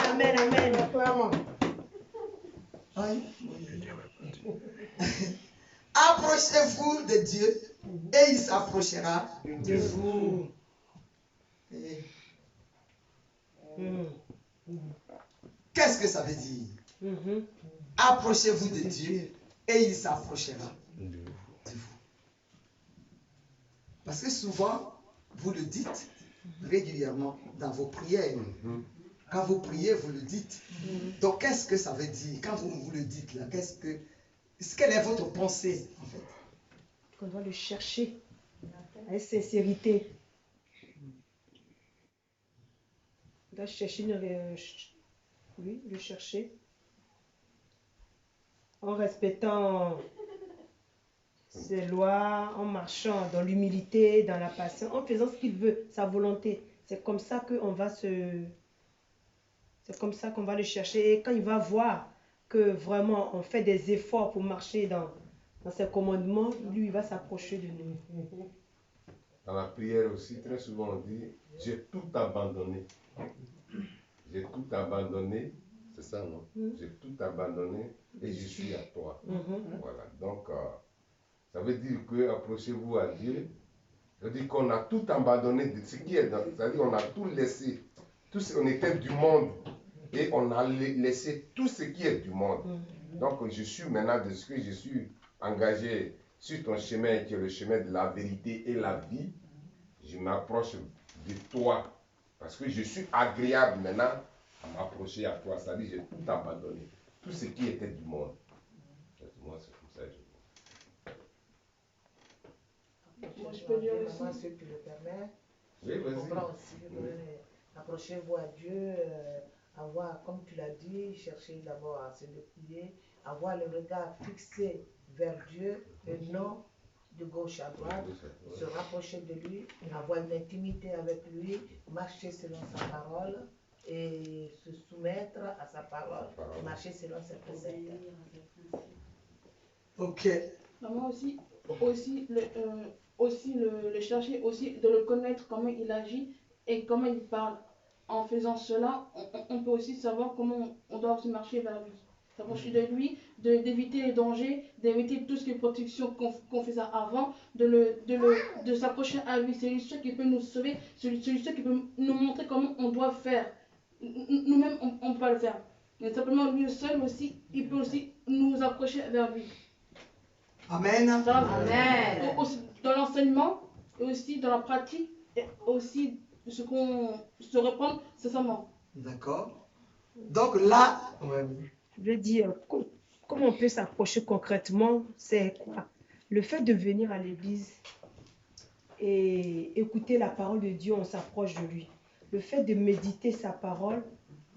Speaker 1: Approchez-vous de Dieu et il s'approchera de vous. Qu'est-ce que ça veut dire? Approchez-vous de Dieu et il s'approchera de vous. Parce que souvent, vous le dites régulièrement dans vos prières. Quand vous priez, vous le dites. Donc, qu'est-ce que ça veut dire? Quand vous le dites là, quelle est votre pensée en fait?
Speaker 2: Qu'on doit le chercher avec sincérité. On doit chercher, oui, le chercher. en respectant ses lois, en marchant dans l'humilité, dans la patience, en faisant ce qu'il veut, sa volonté. C'est comme ça qu'on va c'est comme ça qu'on va le chercher. Et quand il va voir que vraiment on fait des efforts pour marcher dans ses commandements, lui, il va s'approcher de nous.
Speaker 3: Dans la prière aussi, très souvent on dit, j'ai tout abandonné. J'ai tout abandonné, c'est ça, non? J'ai tout abandonné et je suis à toi. Voilà, donc ça veut dire que approchez-vous à Dieu. Ça veut dire qu'on a tout abandonné de ce qui est dans, c'est-à-dire qu'on a tout laissé. On était du monde et on a laissé tout ce qui est du monde. Donc je suis maintenant de ce que je suis engagé sur ton chemin qui est le chemin de la vérité et la vie. Je m'approche de toi parce que je suis agréable maintenant à m'approcher à toi. C'est-à-dire j'ai tout abandonné. Tout ce qui était du monde. Moi, c'est comme ça que je vois.
Speaker 4: Moi, je peux dire aussi.
Speaker 8: Moi, si tu le permets,
Speaker 3: Oui,
Speaker 8: je
Speaker 3: vas-y.
Speaker 8: comprends aussi. Approchez-vous à Dieu, avoir, comme tu l'as dit, chercher d'abord à se dépouiller, avoir le regard fixé vers Dieu et non de gauche à droite, se rapprocher de lui, avoir une intimité avec lui, marcher selon sa parole et se soumettre à sa parole, marcher selon ses préceptes.
Speaker 1: Ok.
Speaker 4: Moi aussi le chercher, aussi de le connaître, comment il agit et comment il parle. En faisant cela, on peut aussi savoir comment on doit aussi marcher vers lui. S'approcher de lui, d'éviter les dangers, d'éviter tout ce qui est protection qu'on faisait avant, de s'approcher à lui. C'est lui seul qui peut nous sauver, c'est lui seul qui peut nous montrer comment on doit faire. Nous-mêmes, on ne peut pas le faire. Mais simplement lui seul aussi, il peut aussi nous approcher vers lui.
Speaker 1: Amen.
Speaker 4: Amen. Aussi dans l'enseignement, et aussi dans la pratique, et aussi ce qu'on se reprend, c'est seulement.
Speaker 1: D'accord. Donc là,
Speaker 2: Je veux dire, comment on peut s'approcher concrètement, c'est quoi? Le fait de venir à l'église et écouter la parole de Dieu, on s'approche de lui. Le fait de méditer sa parole,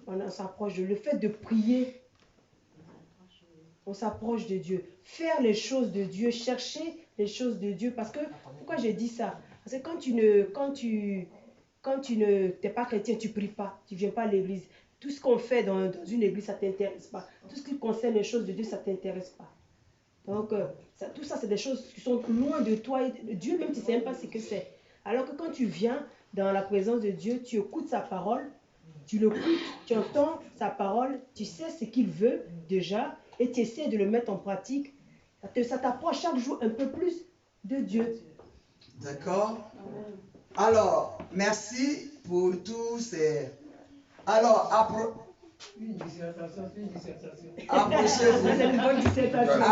Speaker 2: on s'approche de lui. Le fait de prier, on s'approche de Dieu. Faire les choses de Dieu, chercher les choses de Dieu. Parce que, pourquoi j'ai dit ça? Parce que quand tu n'es pas chrétien, tu ne pries pas, tu ne viens pas à l'église. Tout ce qu'on fait dans une église, ça ne t'intéresse pas. Tout ce qui concerne les choses de Dieu, ça ne t'intéresse pas. Donc, tout ça, c'est des choses qui sont loin de toi. Et Dieu même, tu ne sais même pas ce que c'est. Alors que quand tu viens dans la présence de Dieu, tu écoutes sa parole, tu l'écoutes, tu entends sa parole, tu sais ce qu'il veut déjà, et tu essaies de le mettre en pratique. Ça t'approche chaque jour un peu plus de Dieu.
Speaker 1: d'accord. Alors, merci pour tous ces... Alors,
Speaker 9: Une dissertation.
Speaker 1: approchez-vous.
Speaker 2: C'est une bonne dissertation.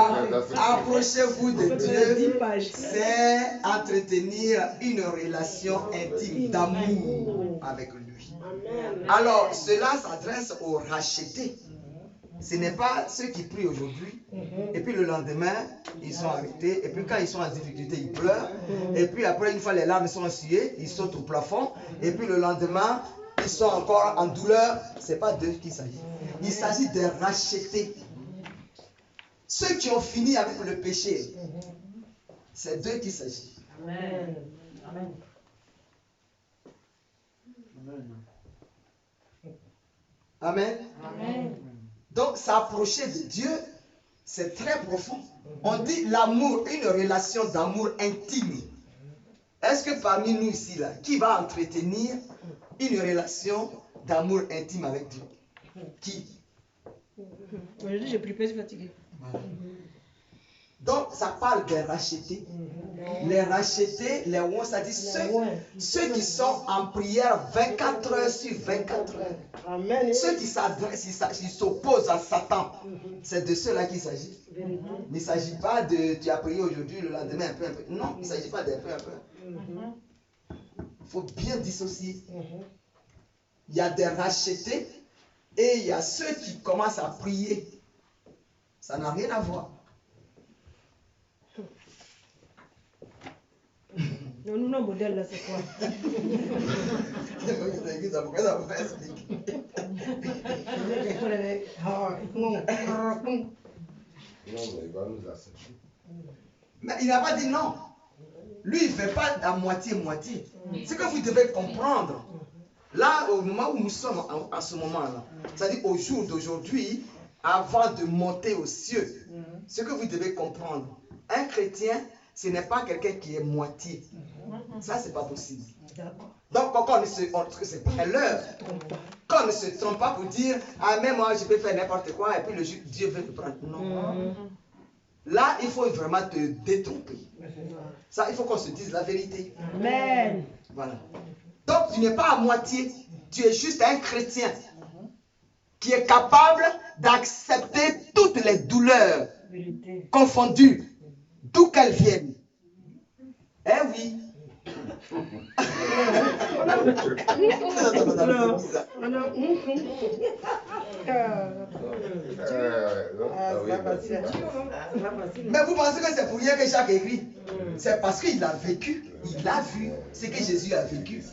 Speaker 1: Approchez-vous de
Speaker 2: Peut-être 10
Speaker 1: Dieu.
Speaker 2: pages.
Speaker 1: C'est entretenir une relation intime d'amour avec lui. Alors, cela s'adresse aux rachetés. Ce n'est pas ceux qui prient aujourd'hui, et puis le lendemain, ils sont arrêtés, et puis quand ils sont en difficulté, ils pleurent, et puis après, une fois les larmes sont essuyées, ils sautent au plafond, et puis le lendemain, ils sont encore en douleur. Ce n'est pas d'eux qu'il s'agit. Il s'agit des rachetés. Ceux qui ont fini avec le péché, c'est d'eux qu'il s'agit.
Speaker 7: Amen. Amen.
Speaker 1: Amen.
Speaker 7: Amen.
Speaker 1: Donc, s'approcher de Dieu, c'est très profond. On dit l'amour, une relation d'amour intime. Est-ce que parmi nous ici, là, qui va entretenir une relation d'amour intime avec Dieu? Qui?
Speaker 2: Aujourd'hui, j'ai pris plus fatigué.
Speaker 1: Donc, ça parle des rachetés. Les rachetés, les ouins, ça dit ceux qui sont en prière 24 heures sur 24 heures.
Speaker 8: Amen.
Speaker 1: Ceux qui s'adressent, qui s'opposent à Satan, c'est de ceux-là qu'il s'agit. Il ne s'agit pas de tu as prié aujourd'hui, le lendemain un peu, un peu. Non, il ne s'agit pas d'un peu, un peu. Il faut bien dissocier. Il y a des rachetés et il y a ceux qui commencent à prier. Ça n'a rien à voir.
Speaker 2: Non, nous, nos modèles, là, c'est quoi?
Speaker 1: Pourquoi ça vous fait expliquer?
Speaker 3: Non, mais il va nous accepter.
Speaker 1: Mais il n'a pas dit non. Lui, il ne fait pas à moitié-moitié. C'est que vous devez comprendre. Là, au moment où nous sommes en ce moment-là, c'est-à-dire au jour d'aujourd'hui, avant de monter aux cieux, ce que vous devez comprendre, un chrétien, ce n'est pas quelqu'un qui est moitié. Ça, ce n'est pas possible. Donc, c'est pas l'heure. Qu'on ne se trompe pas pour dire, ah, mais moi, je peux faire n'importe quoi, et puis le jour, Dieu veut te prendre. Non. Là, il faut vraiment te détromper. Ça, il faut qu'on se dise la vérité.
Speaker 2: Amen.
Speaker 1: Voilà. Donc, tu n'es pas à moitié. Tu es juste un chrétien qui est capable d'accepter toutes les douleurs confondues, d'où qu'elles viennent. Eh oui. Mais vous pensez que c'est pour rien que Jacques écrit? C'est parce qu'il a vécu, il a vu ce que Jésus a vécu.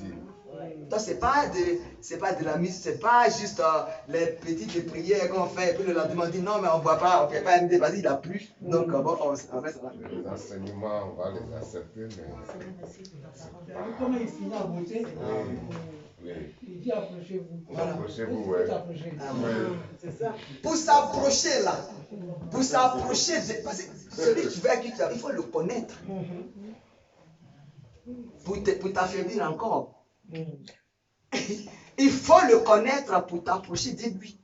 Speaker 1: Donc c'est pas de la musique, c'est pas juste les petites prières qu'on fait et puis le lendemain on dit non mais on ne voit pas, on ne fait pas MD, vas-y il a plu. Donc bon, en fait ça va.
Speaker 3: Les enseignements, on va les accepter, mais...
Speaker 9: Comment il finit en beauté?
Speaker 3: Oui.
Speaker 9: Il dit approchez-vous.
Speaker 1: Voilà.
Speaker 3: Approchez-vous, ouais.
Speaker 8: C'est ça.
Speaker 1: Pour s'approcher là, pour s'approcher, parce que celui qui veut être, il faut le connaître. Pour t'affaiblir encore. Il faut le connaître pour t'approcher de lui.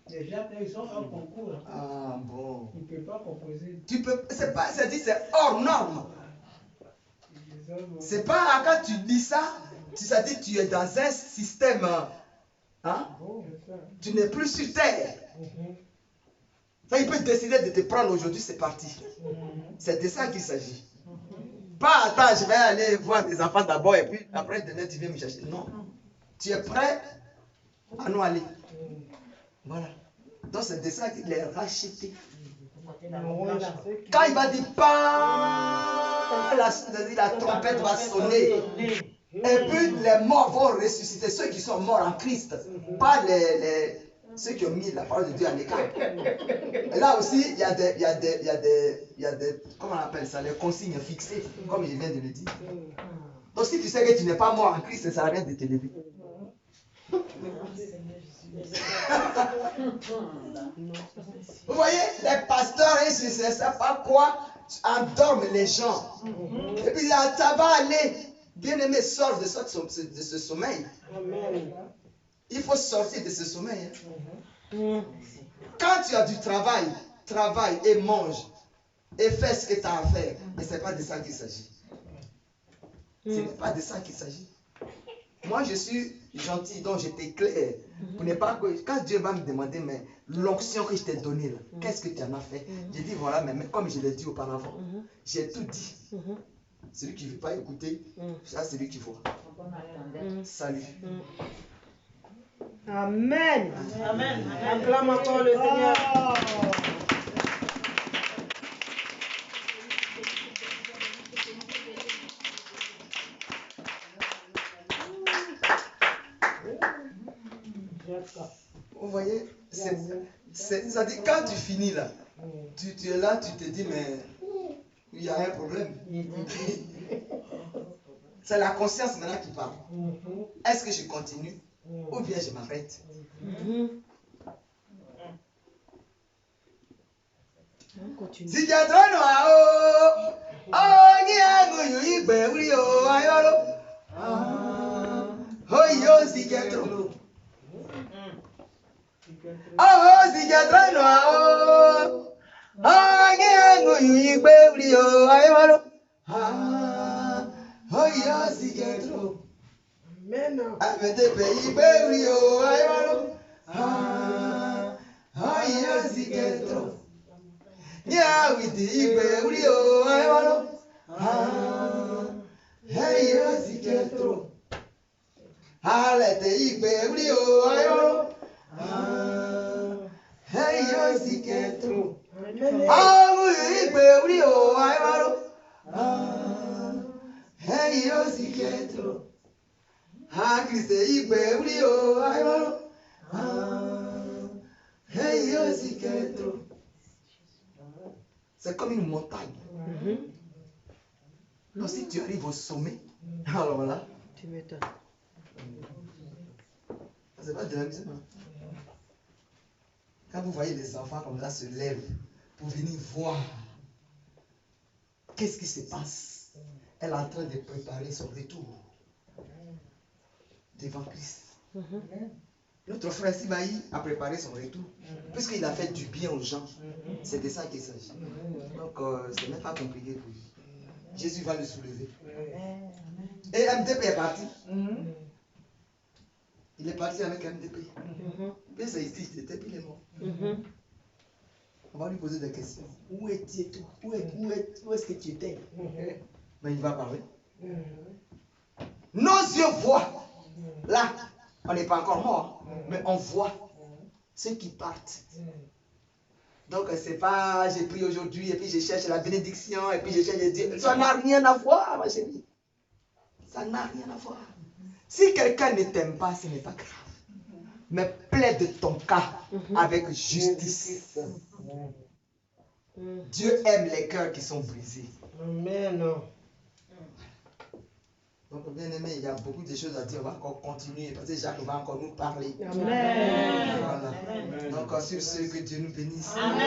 Speaker 9: Déjà, ils sont en concours.
Speaker 1: Ah bon.
Speaker 9: Ils ne peuvent pas composer.
Speaker 1: Tu peux, c'est hors norme. C'est pas quand tu dis ça, tu as dit tu es dans un système, hein? Tu n'es plus sur terre. Ça, il peut décider de te prendre aujourd'hui, c'est parti. C'est de ça qu'il s'agit. Pas attends, je vais aller voir tes enfants d'abord et puis après demain tu viens me chercher. Non. Tu es prêt à nous aller. Voilà. Donc c'est de ça qu'il est racheté. Quand il va dire pas, la trompette va sonner. Et puis les morts vont ressusciter. Ceux qui sont morts en Christ. Pas ceux qui ont mis la parole de Dieu à l'écart. Et là aussi, il y a des, comment on appelle ça, les consignes fixées, comme je viens de le dire. Donc si tu sais que tu n'es pas mort en Christ, ça ne sert à rien de te lever. Vous voyez, les pasteurs, ils ne savent pas quoi endorment les gens. Et puis là, ça va aller. Bien-aimé, sors de ce sommeil. Il faut sortir de ce sommeil. Quand tu as du travail, travaille et mange. Et fais ce que tu as à faire. Mais ce n'est pas de ça qu'il s'agit. Ce n'est pas de ça qu'il s'agit. Moi, je suis gentil, donc je t'éclaire. Pour ne pas que, quand Dieu va me demander, mais l'onction que je t'ai donnée, là, qu'est-ce que tu en as fait? Je dis, voilà, mais comme je l'ai dit auparavant, j'ai tout dit. Celui qui ne veut pas écouter, ça c'est lui qu'il faut. Salut.
Speaker 2: Amen.
Speaker 8: Amen. Acclame encore le Seigneur.
Speaker 1: Vous voyez, ça dit quand tu finis là, tu es là, tu te dis, mais il y a un problème. C'est la conscience maintenant qui parle. Est-ce que je continue ou bien je m'arrête? Si Ah, Christ, il peut oublier, oh, ah, hey, yo, si, trop. C'est comme une montagne. Donc, si tu arrives au sommet, alors là,
Speaker 2: Tu m'étonnes.
Speaker 1: c'est pas de la musique. Quand vous voyez les enfants comme ça se lèvent pour venir voir qu'est-ce qui se passe, elle est en train de préparer son retour devant Christ. Notre frère Sibaï a préparé son retour, puisqu'il a fait du bien aux gens. C'est de ça qu'il s'agit. Donc, ce n'est pas compliqué pour lui. Jésus va le soulever. Et MDP est parti. Il est parti avec MDP. Puis c'est ici, c'était puis il est mort. On va lui poser des questions. Où étais-tu? Où est-ce que tu étais? Mais il va parler. Nos yeux voient. Là, on n'est pas encore mort, mais on voit ceux qui partent. Donc, c'est pas j'ai pris aujourd'hui et puis je cherche la bénédiction et puis je cherche Dieu. Ça n'a rien à voir, ma chérie. Ça n'a rien à voir. Si quelqu'un ne t'aime pas, ce n'est pas grave. Mais plaide ton cas avec justice. Dieu aime les cœurs qui sont brisés.
Speaker 8: Amen.
Speaker 1: Donc, bien aimé, il y a beaucoup de choses à dire. On va encore continuer parce que Jacques va encore nous parler.
Speaker 2: Amen.
Speaker 1: Voilà. Donc, sur ce, que Dieu nous bénisse.
Speaker 7: Amen.